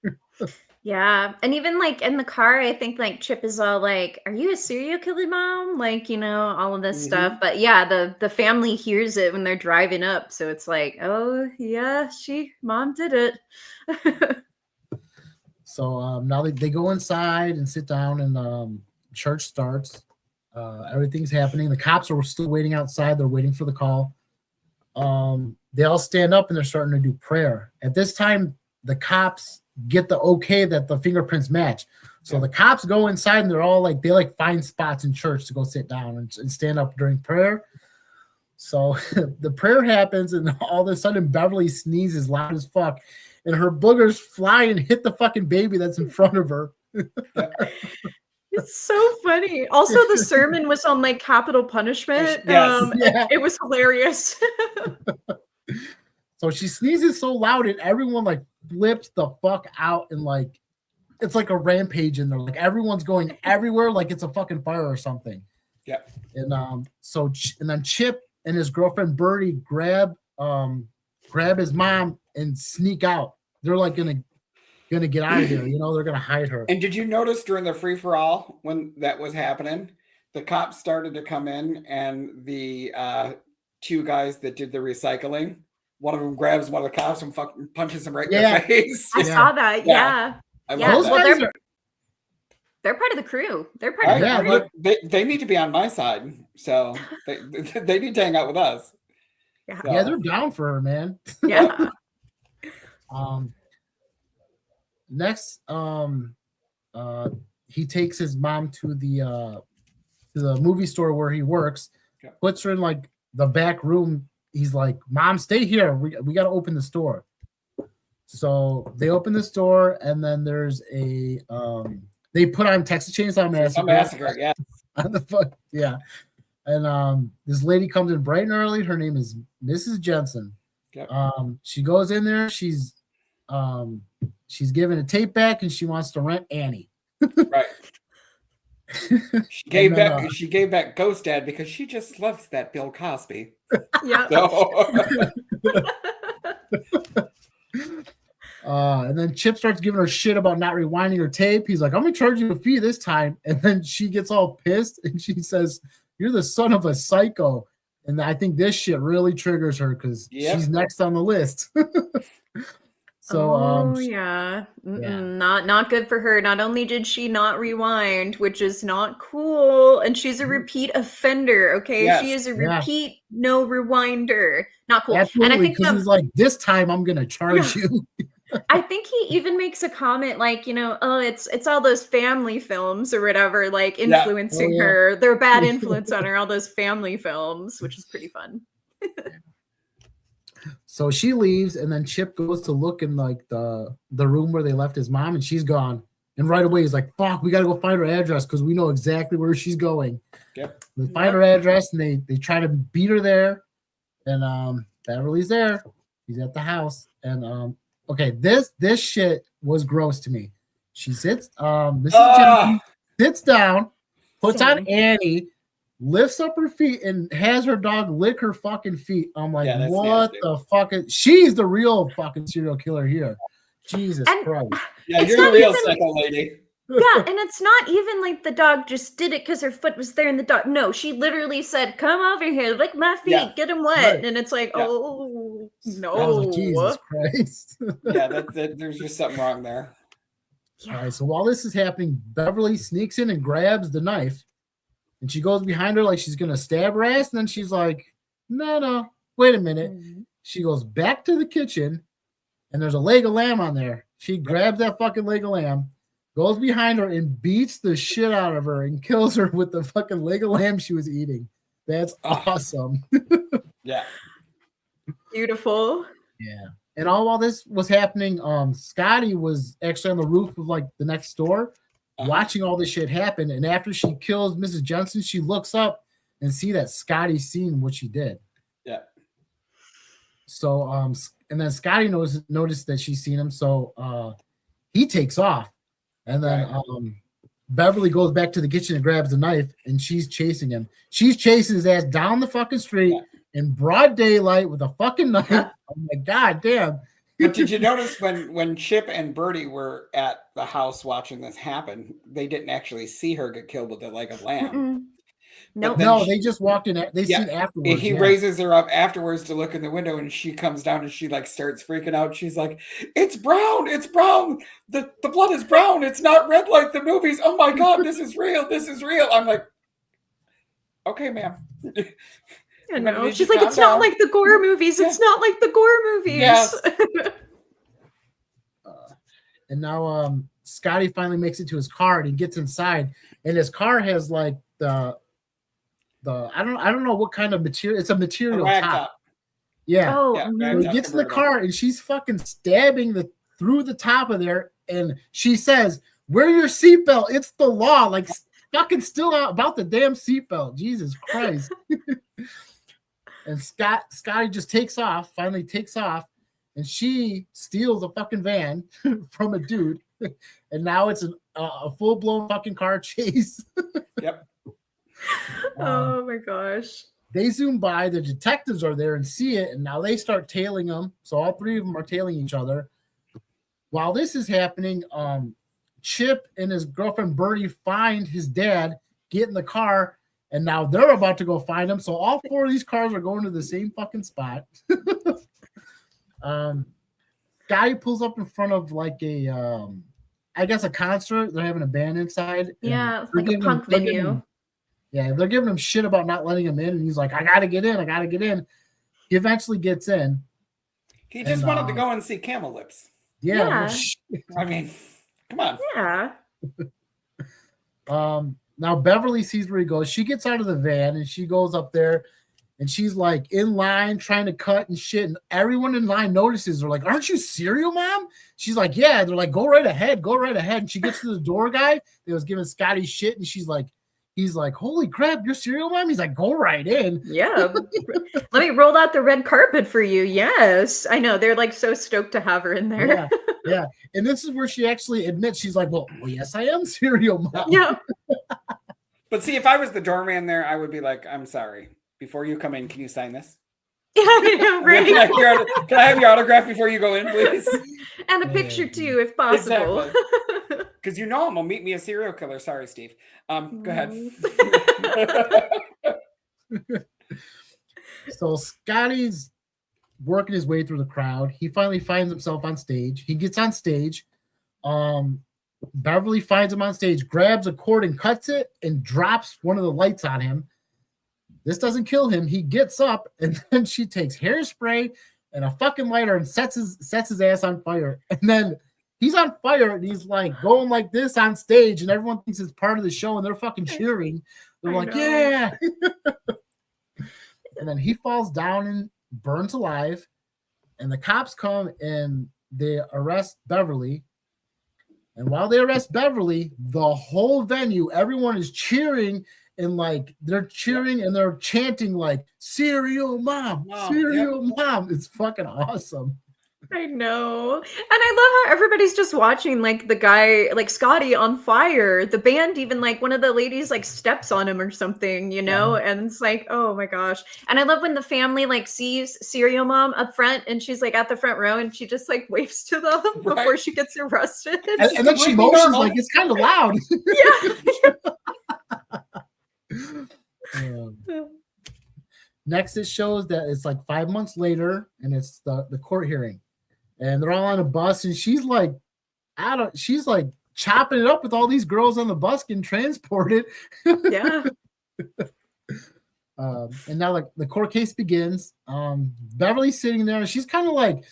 Yeah. And even like in the car, I think like Chip is all like, are you a serial killer, mom? Like, all of this stuff. But yeah, the family hears it when they're driving up. So it's like, oh yeah, mom did it. So now they go inside and sit down, and church starts. Everything's happening. The cops are still waiting outside. They're waiting for the call. they all stand up and they're starting to do prayer. At this time, the cops get the okay that the fingerprints match. So the cops go inside and they're all like, they like find spots in church to go sit down and stand up during prayer. So the prayer happens and all of a sudden Beverly sneezes loud as fuck and her boogers fly and hit the fucking baby that's in front of her. It's so funny. Also, the sermon was on like capital punishment. Yes. Yeah. It was hilarious. So she sneezes so loud and everyone like flips the fuck out and like it's like a rampage in there. Like everyone's going everywhere like it's a fucking fire or something. Yeah. And then Chip and his girlfriend Birdie grab his mom and sneak out. They're like gonna get out of here. You know, they're gonna hide her. And did you notice during the free for all when that was happening, the cops started to come in and the two guys that did the recycling, one of them grabs one of the cops and fucking punches him right in the face. I saw that. Yeah. I Yeah. love that. Well, they're part of the crew. They're part of the crew. Look, they need to be on my side. So they need to hang out with us. Yeah. So. Yeah, they're down for her, man. Yeah. Next, he takes his mom to the movie store where he works, puts her in like the back room. He's like, "Mom, stay here. We got to open the store." So they open the store, and then there's a they put on Texas Chainsaw Massacre. Yeah. On the fuck, yeah. And this lady comes in bright and early. Her name is Mrs. Jensen. Yep. She goes in there. She's given a tape back, and she wants to rent Annie. Right. She gave back Ghost Dad because she just loves that Bill Cosby. Yeah. So. And then Chip starts giving her shit about not rewinding her tape. He's like, "I'm gonna charge you a fee this time." And then she gets all pissed and she says, "You're the son of a psycho." And I think this shit really triggers her because she's next on the list. So yeah. Not good for her. Not only did she not rewind, which is not cool, and she's a repeat offender. Okay, she is a repeat no rewinder. Not cool. Absolutely, and I think because he's like, "This time I'm gonna charge you." I think he even makes a comment like, oh, it's all those family films or whatever, like influencing her. They're bad influence on her, all those family films, which is pretty fun. So she leaves, and then Chip goes to look in like the room where they left his mom, and she's gone. And right away he's like, "Fuck, we gotta go find her address because we know exactly where she's going." Yep. They find her address and they try to beat her there. And Beverly's there. He's at the house. And okay, this shit was gross to me. She sits, Mrs. Jensen sits down, puts on Annie, lifts up her feet, and has her dog lick her fucking feet. I'm like, what the fuck? She's the real fucking serial killer here. Jesus Christ. Yeah, you're the real psycho lady. Yeah, and it's not even like the dog just did it because her foot was there and the dog. No, she literally said, "Come over here, lick my feet, get them wet." Right. And it's like, oh, no. Like, Jesus Christ. There's just something wrong there. Yeah. All right, so while this is happening, Beverly sneaks in and grabs the knife. And she goes behind her like she's going to stab her ass. And then she's like, no, wait a minute. Mm-hmm. She goes back to the kitchen, and there's a leg of lamb on there. She grabs that fucking leg of lamb, goes behind her and beats the shit out of her and kills her with the fucking leg of lamb she was eating. That's awesome. Yeah. Beautiful. Yeah. And all while this was happening, Scotty was actually on the roof of like the next door watching all this shit happen. And after she kills Mrs. Jensen, she looks up and see that Scotty's seen what she did. Yeah. So and then Scotty noticed that she's seen him, so he takes off. And then Beverly goes back to the kitchen and grabs the knife, and she's chasing him. She's chasing his ass down the fucking street in broad daylight with a fucking knife. I'm like, God damn. But did you notice when Chip and Birdie were at the house watching this happen, they didn't actually see her get killed with the leg of lamb? No, they just walked in. They seen afterwards. He raises her up afterwards to look in the window, and she comes down and she like starts freaking out. She's like, "It's brown! It's brown! The blood is brown! It's not red like the movies! Oh my God, this is real! This is real!" I'm like, "Okay, ma'am." I I'm gonna know. need She's you like, to it's calm not down." like the gore movies. It's not like the gore movies. Yes. And now Scotty finally makes it to his car and he gets inside, and his car has like the I don't know what kind of material. It's a A material rag top. top. Yeah. Oh, Yeah, mhm. So rag he top gets in the convertible. car and she's fucking stabbing through the top of there, and she says, "Wear your seatbelt. It's the law." Like fucking still out about the damn seatbelt. Jesus Christ. And Scotty just finally takes off, and she steals a fucking van from a dude, and now it's a full-blown fucking car chase. Yep. Oh my gosh. They zoom by, the detectives are there and see it, and now they start tailing them. So all three of them are tailing each other. While this is happening, Chip and his girlfriend Bertie find his dad, get in the car, and now they're about to go find him. So all four of these cars are going to the same fucking spot. Guy pulls up in front of like a I guess a concert. They're having a band inside. and Yeah, they're like a giving punk they're giving venue. they're giving him shit about not letting him in, and he's like, I gotta get in. He eventually gets in. He just And, wanted to go and see Camel Lips. Yeah. Yeah. I mean, come on. Yeah. Now Beverly sees where he goes. She gets out of the van and she goes up there, and she's like in line trying to cut and shit. And everyone in line notices. They're like, "Aren't you Serial Mom?" She's like, "Yeah." They're like, "Go right ahead. And she gets to the door guy that was giving Scotty shit, and he's like, "Holy crap, you're Serial Mom?" He's like, "Go right in." Yeah. Let me roll out the red carpet for you. Yes. I know. They're like so stoked to have her in there. Yeah. And this is where she actually admits, she's like, well, yes, I am Serial Mom. Yeah. But see, if I was the doorman there, I would be like, "I'm sorry. Before you come in, can you sign this? Yeah, I know, right? Can I have your autograph before you go in, please?" And a picture too, if possible. Because you know him will meet me a serial killer. Sorry, Steve. Go ahead. So Scotty's working his way through the crowd. He finally finds himself on stage. He gets on stage. Beverly finds him on stage, grabs a cord and cuts it, and drops one of the lights on him. This doesn't kill him. He gets up, and then she takes hairspray and a fucking lighter and sets his ass on fire. And then he's on fire, and he's like going like this on stage, and everyone thinks it's part of the show, and they're fucking cheering. They're like, yeah. And then he falls down and burns alive, and the cops come and they arrest Beverly. And while they arrest Beverly, the whole venue, everyone is cheering, and like they're cheering and they're chanting like Serial Mom, Serial Mom. It's fucking awesome. I know. And I love how everybody's just watching like the guy, like Scotty on fire. The band, even like one of the ladies like steps on him or something, you know? Yeah. And it's like, oh my gosh. And I love when the family like sees Serial Mom up front and she's like at the front row and she just like waves to them before she gets arrested. And then she motions like it's kind of loud. Next, it shows that it's like 5 months later, and it's the court hearing, and they're all on a bus, and she's like, she's like chopping it up with all these girls on the bus getting transported. Yeah. And now like the court case begins. Beverly's sitting there, and she's kind of like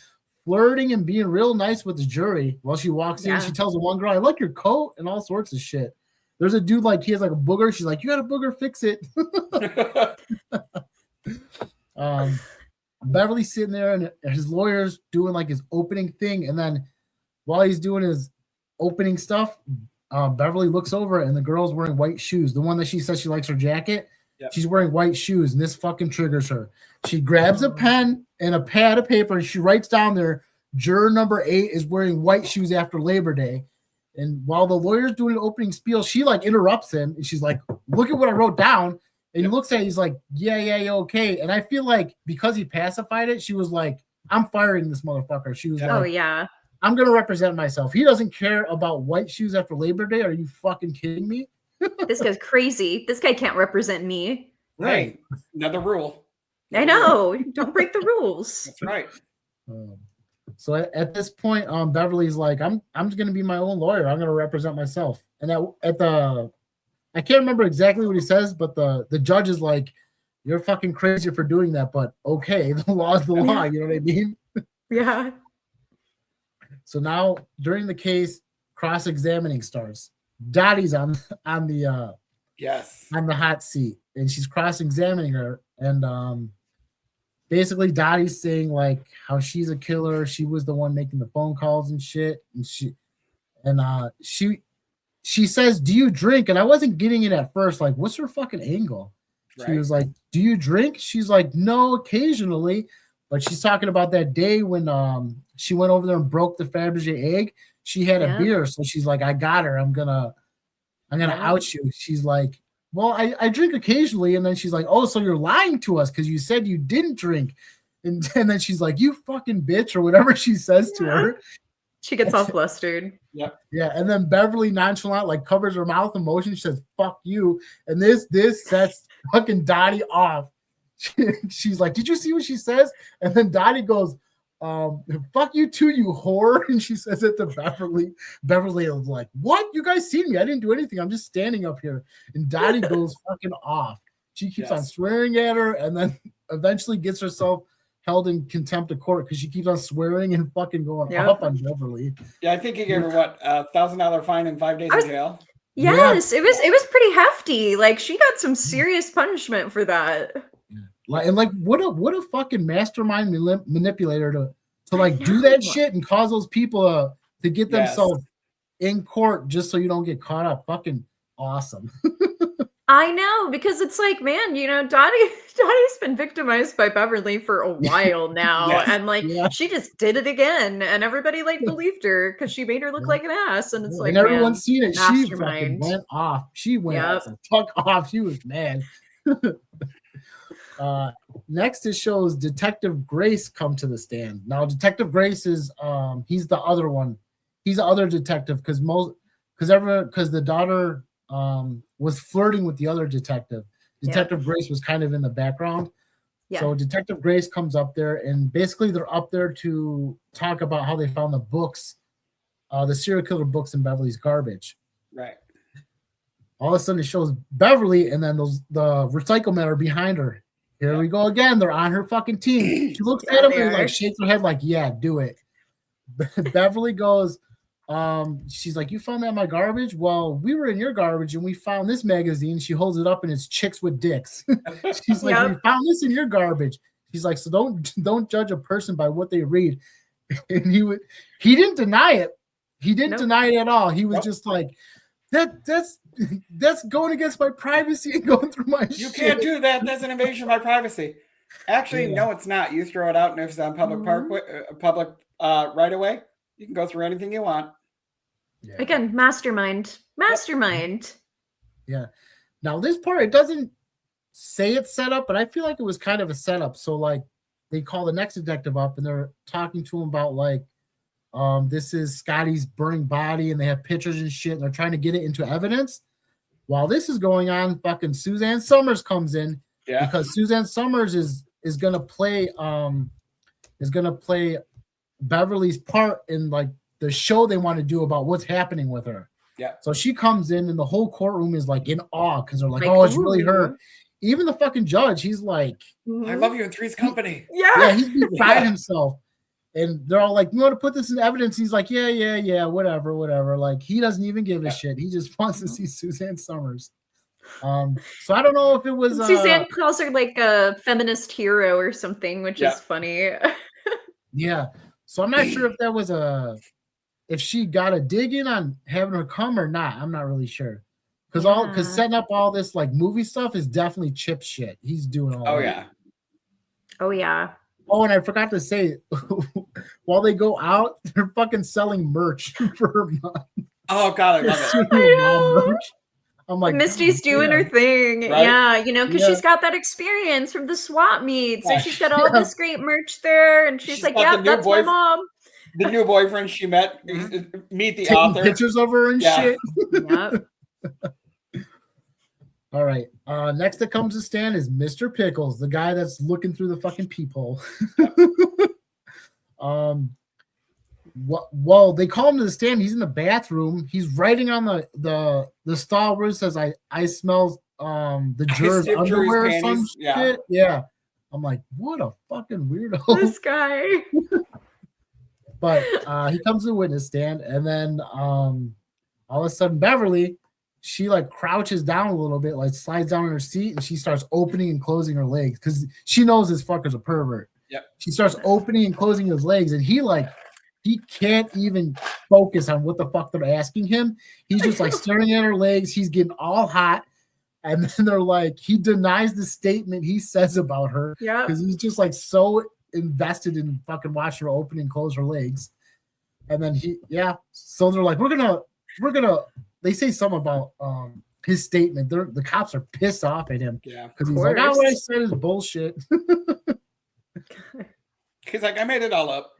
flirting and being real nice with the jury while she walks in. She tells the one girl, "I like your coat," and all sorts of shit. There's a dude like he has like a booger. She's like, "You got a booger, fix it." Beverly's sitting there, and his lawyer's doing like his opening thing, and then while he's doing his opening stuff, Beverly looks over, and the girl's wearing white shoes. The one that she says she likes her jacket, she's wearing white shoes, and this fucking triggers her. She grabs a pen and a pad of paper, and she writes down there, "Juror number 8 is wearing white shoes after Labor Day." And while the lawyer's doing an opening spiel, she like interrupts him, and she's like, "Look at what I wrote down." And he looks at it, he's like, yeah, okay. And I feel like because he pacified it, she was like, "I'm firing this motherfucker." She was like, "Oh yeah, I'm gonna represent myself. He doesn't care about white shoes after Labor Day. Are you fucking kidding me?" This guy's crazy. This guy can't represent me. Right. Another rule. I know. Don't break the rules. That's right. So at this point, Beverly's like, I'm just gonna be my own lawyer. I'm gonna represent myself. And at the I can't remember exactly what he says, but the judge is like, you're fucking crazy for doing that, but okay, the law is the law. You know what I mean? Yeah. So now during the case, cross-examining starts. Dottie's on the Yes. on the hot seat, and she's cross-examining her, and basically Dottie's saying like how she's a killer, she was the one making the phone calls and shit, and she says, "Do you drink?" And I wasn't getting it at first. Like, what's her fucking angle? She was like, "Do you drink?" She's like, "No, occasionally." But she's talking about that day when she went over there and broke the Fabergé egg. She had a beer, so she's like, "I got her. I'm gonna out you." She's like, "Well, I drink occasionally," and then she's like, "Oh, so you're lying to us because you said you didn't drink," and then she's like, "You fucking bitch," or whatever she says to her. She gets all flustered. Yep. Yeah, and then Beverly nonchalant like covers her mouth in motion. She says, "Fuck you," and this sets fucking Dottie off. She's like, "Did you see what she says?" And then Dottie goes, "Fuck you too, you whore," and she says it to Beverly. Beverly was like, "What? You guys seen me? I didn't do anything. I'm just standing up here." And Dottie goes fucking off. She keeps on swearing at her, and then eventually gets herself held in contempt of court because she keeps on swearing and fucking going up on Beverly. Yeah, I think he gave her what, $1,000 fine and 5 days in jail. Yes, it was pretty hefty. Like she got some serious punishment for that. And like what a fucking mastermind manipulator to like do that shit and cause those people to get themselves in court just so you don't get caught up. Fucking awesome. I know, because it's like, man, you know, Dottie's been victimized by Beverly for a while now, and like she just did it again, and everybody like believed her because she made her look like an ass, and it's like, and everyone's seen it. She fucking mastermind. went off. She went fuck off. She was mad. Next it shows Detective Grace come to the stand. Now Detective Grace is he's the other one. He's the other detective because the daughter was flirting with the other detective. Detective Grace was kind of in the background. So Detective Grace comes up there, and basically they're up there to talk about how they found the books, the serial killer books in Beverly's garbage. Right. All of a sudden it shows Beverly, and then the recycle men are behind her. Here we go again. They're on her fucking team. She looks at him and like shakes her head like, "Yeah, do it." Beverly goes, she's like, "You found that in my garbage?" "Well, we were in your garbage and we found this magazine." She holds it up and it's Chicks with Dicks. She's like, "We found this in your garbage." She's like, "So don't judge a person by what they read." And he didn't deny it. He didn't deny it at all. He was just like, that's going against my privacy and going through my You can't do that. That's an invasion of my privacy. Actually, no, it's not. You throw it out, and if it's on public right away, you can go through anything you want. Again, mastermind. Yeah. Now this part, it doesn't say it's set up, but I feel like it was kind of a setup. So like they call the next detective up and they're talking to him about like, this is Scotty's burning body, and they have pictures and shit, and they're trying to get it into evidence. While this is going on, fucking Suzanne Summers comes in because Suzanne Summers is gonna play Beverly's part in like the show they want to do about what's happening with her. Yeah. So she comes in, and the whole courtroom is like in awe because they're like, "Oh, it's really her." Even the fucking judge, he's like, "I love you in Three's Company." Yeah, he's beside himself. And they're all like, "You want to put this in evidence?" He's like, yeah, whatever. Like, he doesn't even give a shit. He just wants to see Suzanne Summers. So I don't know if it was Suzanne calls her like a feminist hero or something, which is funny. Yeah. So I'm not sure if that was if she got a dig in on having her come or not. I'm not really sure. Because setting up all this like movie stuff is definitely Chip's shit. He's doing all that. Oh yeah. Oh, and I forgot to say, while they go out, they're fucking selling merch for her mom. Oh God, I love it. I'm like, Misty's doing her thing. Right? Yeah, you know, because she's got that experience from the swap meet. So she's got all this great merch there, and she's like, "Yeah, that's my mom." The new boyfriend she met, meet the taking author. Pictures of her and shit. Yep. All right. Next that comes to stand is Mr. Pickles, the guy that's looking through the fucking peephole. Well, they call him to the stand. He's in the bathroom. He's writing on the stall where it says, I smell the juror's Skip jury's underwear or some panties, yeah. shit. Yeah. I'm like, what a fucking weirdo. This guy. But he comes to the witness stand, and then all of a sudden Beverly, she like crouches down a little bit, like slides down in her seat, and she starts opening and closing her legs because she knows this fucker's a pervert. Yep. She starts opening and closing his legs, and he can't even focus on what the fuck they're asking him. He's just like staring at her legs. He's getting all hot. And then they're like, he denies the statement he says about her. Yeah. Because he's just like so invested in fucking watching her open and close her legs. And then so they're like, we're gonna they say something about his statement. The cops are pissed off at him. Yeah. Because he's like, what I said is bullshit. He's like, I made it all up.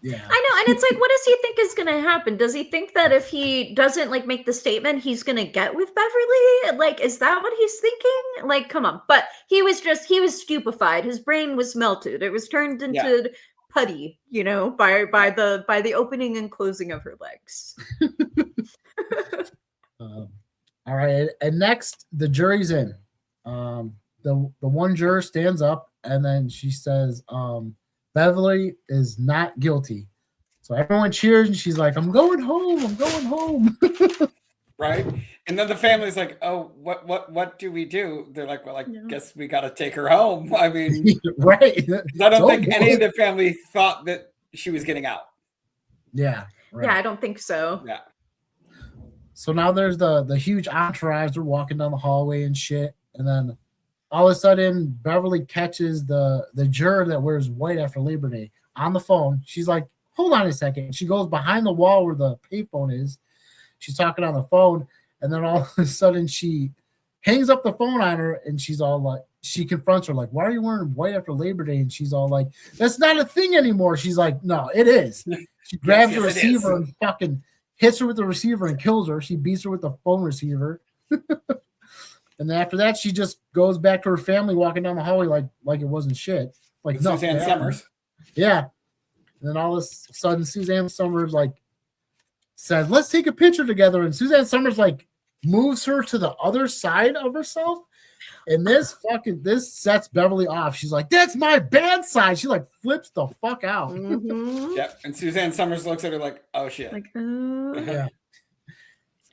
Yeah. I know, and it's like, what does he think is going to happen? Does he think that if he doesn't like make the statement, he's going to get with Beverly? Like, is that what he's thinking? Like, come on. But he was stupefied. His brain was melted. It was turned into putty, by the opening and closing of her legs. All right, and next the jury's in. The one juror stands up, and then she says, Beverly is not guilty. So everyone cheers, and she's like, I'm going home. Right. And then the family's like, oh, what do we do? They're like, well, I guess we got to take her home. I mean, right. I don't think any of the family thought that she was getting out. Yeah. Right. Yeah, I don't think so. Yeah. So now there's the huge entourage. They're walking down the hallway and shit. And then all of a sudden, Beverly catches the juror that wears white after Labor Day on the phone. She's like, hold on a second. She goes behind the wall where the payphone is. She's talking on the phone. And then all of a sudden, she hangs up the phone on her. And she's all like, she confronts her like, why are you wearing white after Labor Day? And she's all like, that's not a thing anymore. She's like, no, it is. She grabs the receiver and fucking hits her with the receiver and kills her. She beats her with the phone receiver. And then after that, she just goes back to her family walking down the hallway like it wasn't shit. Like Suzanne Summers. Yeah. And then all of a sudden, Suzanne Summers like says, let's take a picture together. And Suzanne Summers like moves her to the other side of herself. And this sets Beverly off. She's like, that's my bad side. She like flips the fuck out. Mm-hmm. Yeah. And Suzanne Summers looks at her like, oh shit. Like, Yeah.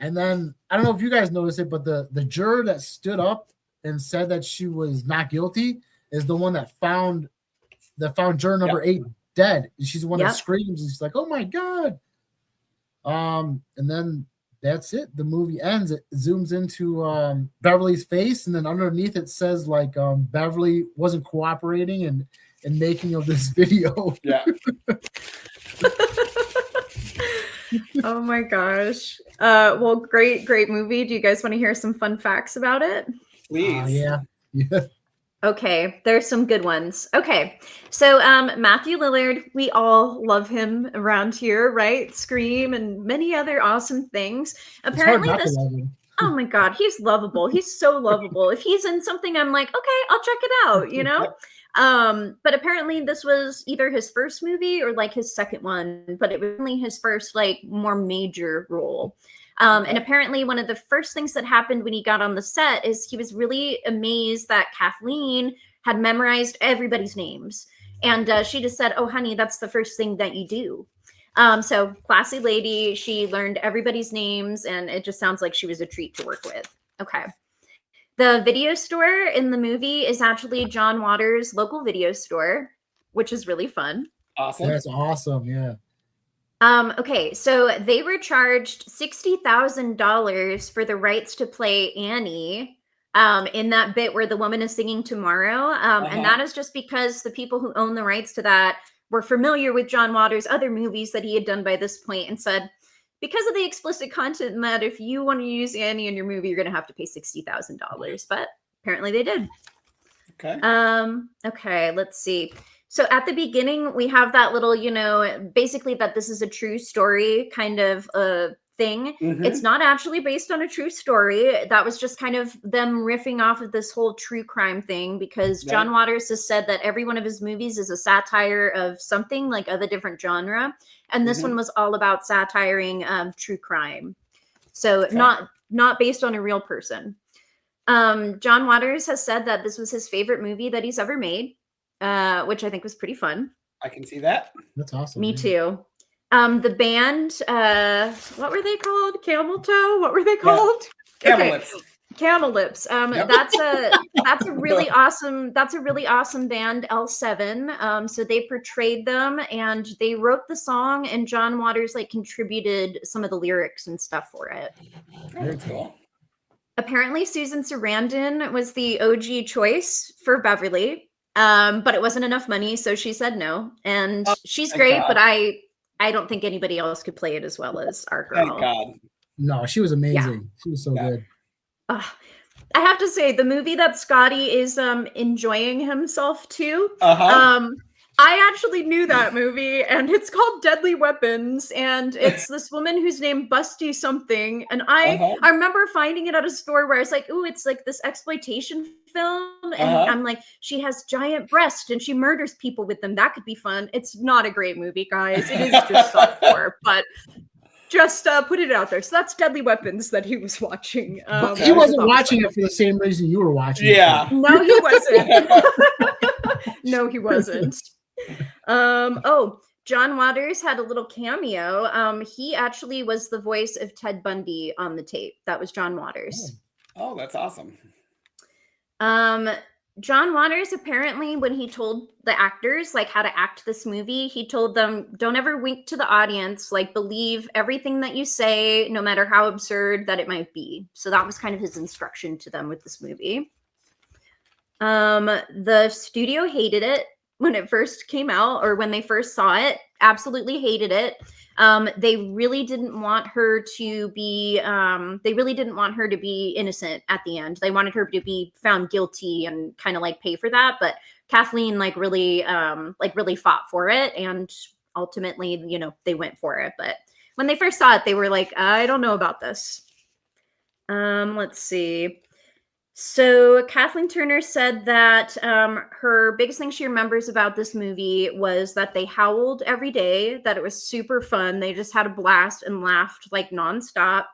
And then I don't know if you guys noticed it, but the juror that stood up and said that she was not guilty is the one that found juror number 8 dead. And she's the one that screams and she's like, oh my God. And then that's it. The movie ends. It zooms into Beverly's face, and then underneath it says like Beverly wasn't cooperating and making of this video. Yeah. Oh my gosh. Well, great movie. Do you guys want to hear some fun facts about it? Please. Yeah. Okay, there's some good ones. Okay, so Matthew Lillard, we all love him around here, right? Scream and many other awesome things. Apparently this, oh my God, he's lovable. He's so lovable. If he's in something, I'm like, okay, I'll check it out, But apparently this was either his first movie or like his second one, but it was only his first like more major role. And apparently one of the first things that happened when he got on the set is he was really amazed that Kathleen had memorized everybody's names. And she just said, oh, honey, that's the first thing that you do. So classy lady, she learned everybody's names, and it just sounds like she was a treat to work with. Okay. The video store in the movie is actually John Waters' local video store, which is really fun. Awesome. That's awesome. Yeah. Okay, so they were charged $60,000 for the rights to play Annie in that bit where the woman is singing Tomorrow. And that is just because the people who own the rights to that were familiar with John Waters' other movies that he had done by this point and said, because of the explicit content in that, if you want to use Annie in your movie, you're going to have to pay $60,000. But apparently they did. Okay. Okay, let's see. So at the beginning, we have that little, basically that this is a true story kind of thing. Mm-hmm. It's not actually based on a true story. That was just kind of them riffing off of this whole true crime thing because John Waters has said that every one of his movies is a satire of something like of a different genre. And this one was all about satiring true crime. So not based on a real person. John Waters has said that this was his favorite movie that he's ever made, which I think was pretty fun. I can see that. That's awesome. Me man. too. The band, what were they called? Camel Toe? What were they called? Camel Lips. Camel Lips. Yep. That's a really awesome band, L7. So they portrayed them and they wrote the song, and John Waters like contributed some of the lyrics and stuff for it. Oh, that's cool. Apparently Susan Sarandon was the OG choice for Beverly. But it wasn't enough money, so she said no. And she's thank great, God. but I don't think anybody else could play it as well as our girl. Thank God. No, she was amazing. Yeah. She was so Yeah. good. I have to say, the movie that Scotty is enjoying himself to, I actually knew that movie, and it's called Deadly Weapons, and it's this woman who's named Busty something, and I remember finding it at a store where I was like, ooh, it's like this exploitation film, and I'm like, she has giant breasts, and she murders people with them. That could be fun. It's not a great movie, guys. It is just softcore, but just put it out there. So that's Deadly Weapons that he was watching. But he wasn't watching it for the same reason you were watching it. Yeah. No, he wasn't. No, he wasn't. John Waters had a little cameo. He actually was the voice of Ted Bundy on the tape. That was John Waters. Oh, that's awesome. John Waters, apparently, when he told the actors like how to act this movie, he told them, don't ever wink to the audience, like believe everything that you say, no matter how absurd that it might be. So that was kind of his instruction to them with this movie. The studio hated it when it first came out, or when they first saw it. Absolutely hated it. They really didn't want her to be innocent at the end. They wanted her to be found guilty and kind of like pay for that, but Kathleen really fought for it, and ultimately, they went for it. But when they first saw it, they were like, I don't know about this. Let's see. So Kathleen Turner said that her biggest thing she remembers about this movie was that they howled every day, that it was super fun. They just had a blast and laughed like nonstop.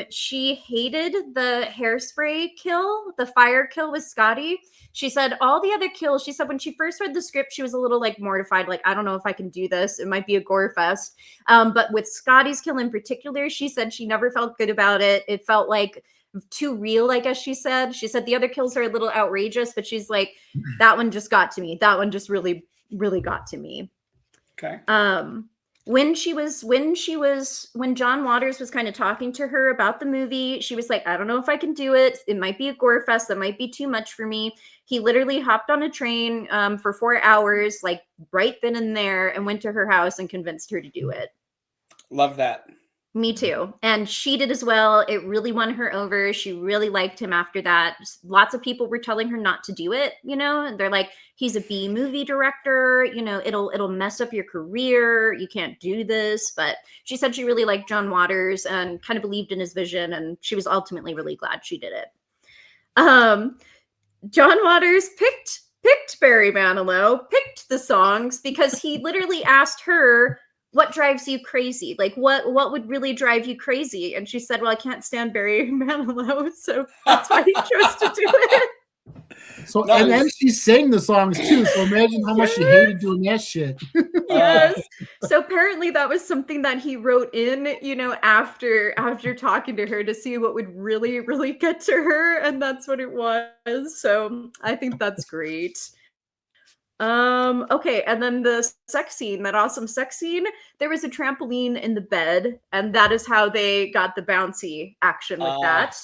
She hated the hairspray kill, the fire kill with Scotty. She said all the other kills, she said when she first read the script, she was a little like mortified, like, I don't know if I can do this. It might be a gore fest. But with Scotty's kill in particular, she said she never felt good about it. It felt like too real, I guess she said. She said the other kills are a little outrageous, but she's like, that one just got to me. That one just really, really got to me. Okay. When John Waters was kind of talking to her about the movie, she was like, I don't know if I can do it. It might be a gore fest. That might be too much for me. He literally hopped on a train for 4 hours, like right then and there, and went to her house and convinced her to do it. Love that. Me too. And she did as well. It really won her over. She really liked him after that. Lots of people were telling her not to do it, They're like, he's a B movie director, it'll mess up your career. You can't do this. But she said she really liked John Waters and kind of believed in his vision, and she was ultimately really glad she did it. John Waters picked Barry Manilow, picked the songs because he literally asked her, what drives you crazy? Like what would really drive you crazy? And she said, well, I can't stand Barry Manilow, so that's why he chose to do it. So nice. And then she sang the songs too. So imagine how much she hated doing that shit. Yes. So apparently that was something that he wrote in, after talking to her to see what would really, really get to her. And that's what it was. So I think that's great. Okay, and then the sex scene, that awesome sex scene, there was a trampoline in the bed, and that is how they got the bouncy action with that.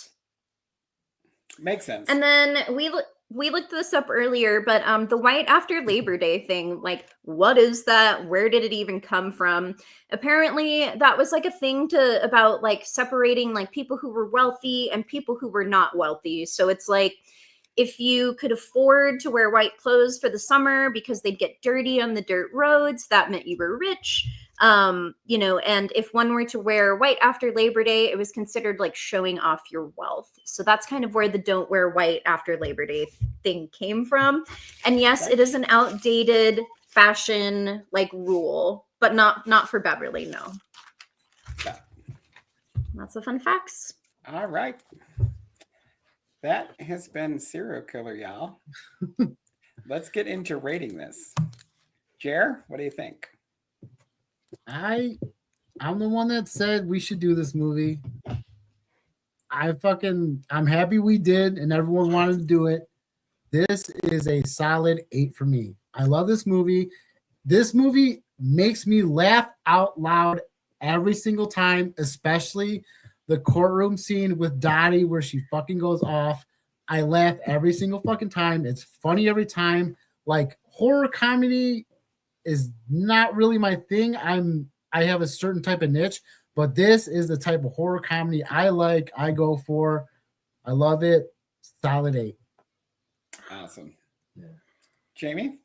Makes sense. And then we looked this up earlier, but the white after Labor Day thing, like, what is that? Where did it even come from? Apparently that was like a thing about like separating like people who were wealthy and people who were not wealthy. So it's like, if you could afford to wear white clothes for the summer because they'd get dirty on the dirt roads, that meant you were rich. And if one were to wear white after Labor Day, it was considered like showing off your wealth. So that's kind of where the don't wear white after Labor Day thing came from. And yes, it is an outdated fashion like rule, but not for Beverly, no. Yeah. Lots of fun facts. All right. that has been Serial Killer, y'all. Let's get into rating this. Jer, what do you think? I'm the one that said we should do this movie. I'm happy we did, and everyone wanted to do it. This is a solid 8 for me. I love this movie. This movie makes me laugh out loud every single time, especially the courtroom scene with Dottie where she fucking goes off. I laugh every single fucking time. It's funny every time. Like, horror comedy is not really my thing. I have a certain type of niche, but this is the type of horror comedy I like. I go for. I love it. Solid 8. Awesome. Yeah. Jamie?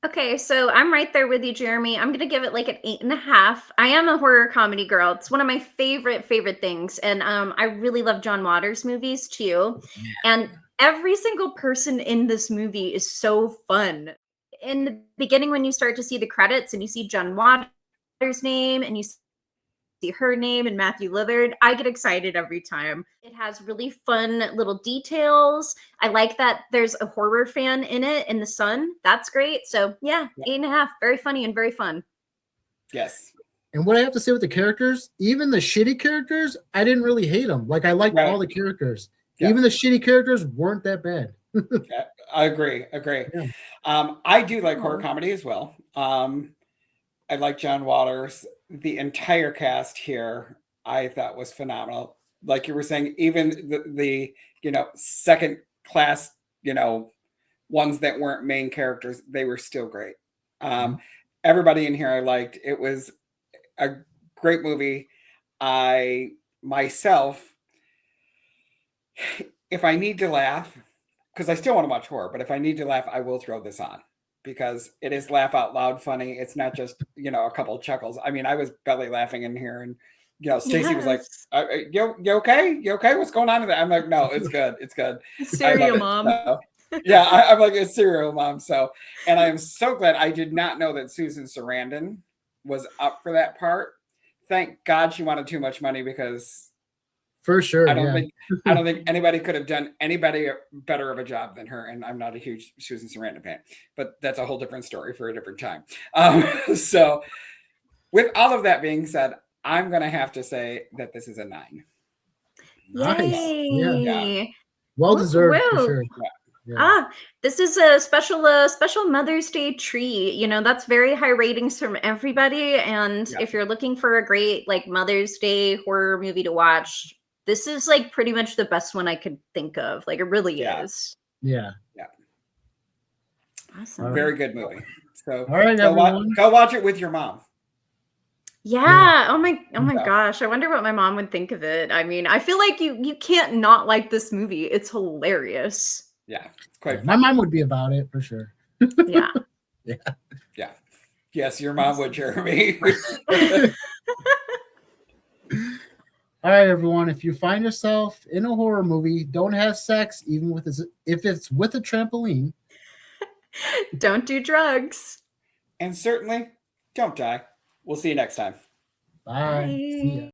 Okay, so I'm right there with you, Jeremy. I'm gonna give it like an 8.5. I am a horror comedy girl. It's one of my favorite things, and I really love John Waters movies too. And every single person in this movie is so fun. In the beginning, when you start to see the credits and you see John Waters' name and you see her name and Matthew Lillard, I get excited every time. It has really fun little details. I like that there's a horror fan in it in the son. That's great. So yeah, 8.5. Very funny and very fun. Yes. And what I have to say with the characters, even the shitty characters, I didn't really hate them. Like, I liked all the characters. Yeah. Even the shitty characters weren't that bad. Yeah, I agree. Yeah. I do like horror comedy as well. I like John Waters. The entire cast here, I thought, was phenomenal. Like you were saying, even the second class, ones that weren't main characters, they were still great. Everybody in here I liked. It was a great movie. I myself, if I need to laugh, because I still want to watch horror, but if I need to laugh, I will throw this on because it is laugh out loud funny. It's not just, a couple of chuckles. I mean, I was belly laughing in here, and Stacy was like, you okay? You okay? What's going on with that? I'm like, no, it's good. It's good. Serial mom. So, yeah, I'm like, it's serial mom. So, and I am so glad. I did not know that Susan Sarandon was up for that part. Thank God she wanted too much money, because for sure, I don't think anybody could have done anybody better of a job than her. And I'm not a huge Susan Sarandon fan, but that's a whole different story for a different time. So with all of that being said, I'm going to have to say that this is a 9. Nice. Yay. Yeah. Well deserved for sure. Yeah. This is a special Mother's Day treat. That's very high ratings from everybody. And if you're looking for a great Mother's Day horror movie to watch, this is pretty much the best one I could think of. It really is. Yeah. Awesome. Very good movie. So all right, go watch it with your mom. Yeah. Oh my gosh. I wonder what my mom would think of it. I mean, I feel like you can't not like this movie. It's hilarious. Yeah. It's quite fun. My mom would be about it for sure. Yeah. Yeah. Yes, your mom would, Jeremy. All right, everyone. If you find yourself in a horror movie, don't have sex, even if it's with a trampoline. Don't do drugs. And certainly don't die. We'll see you next time. Bye. See ya.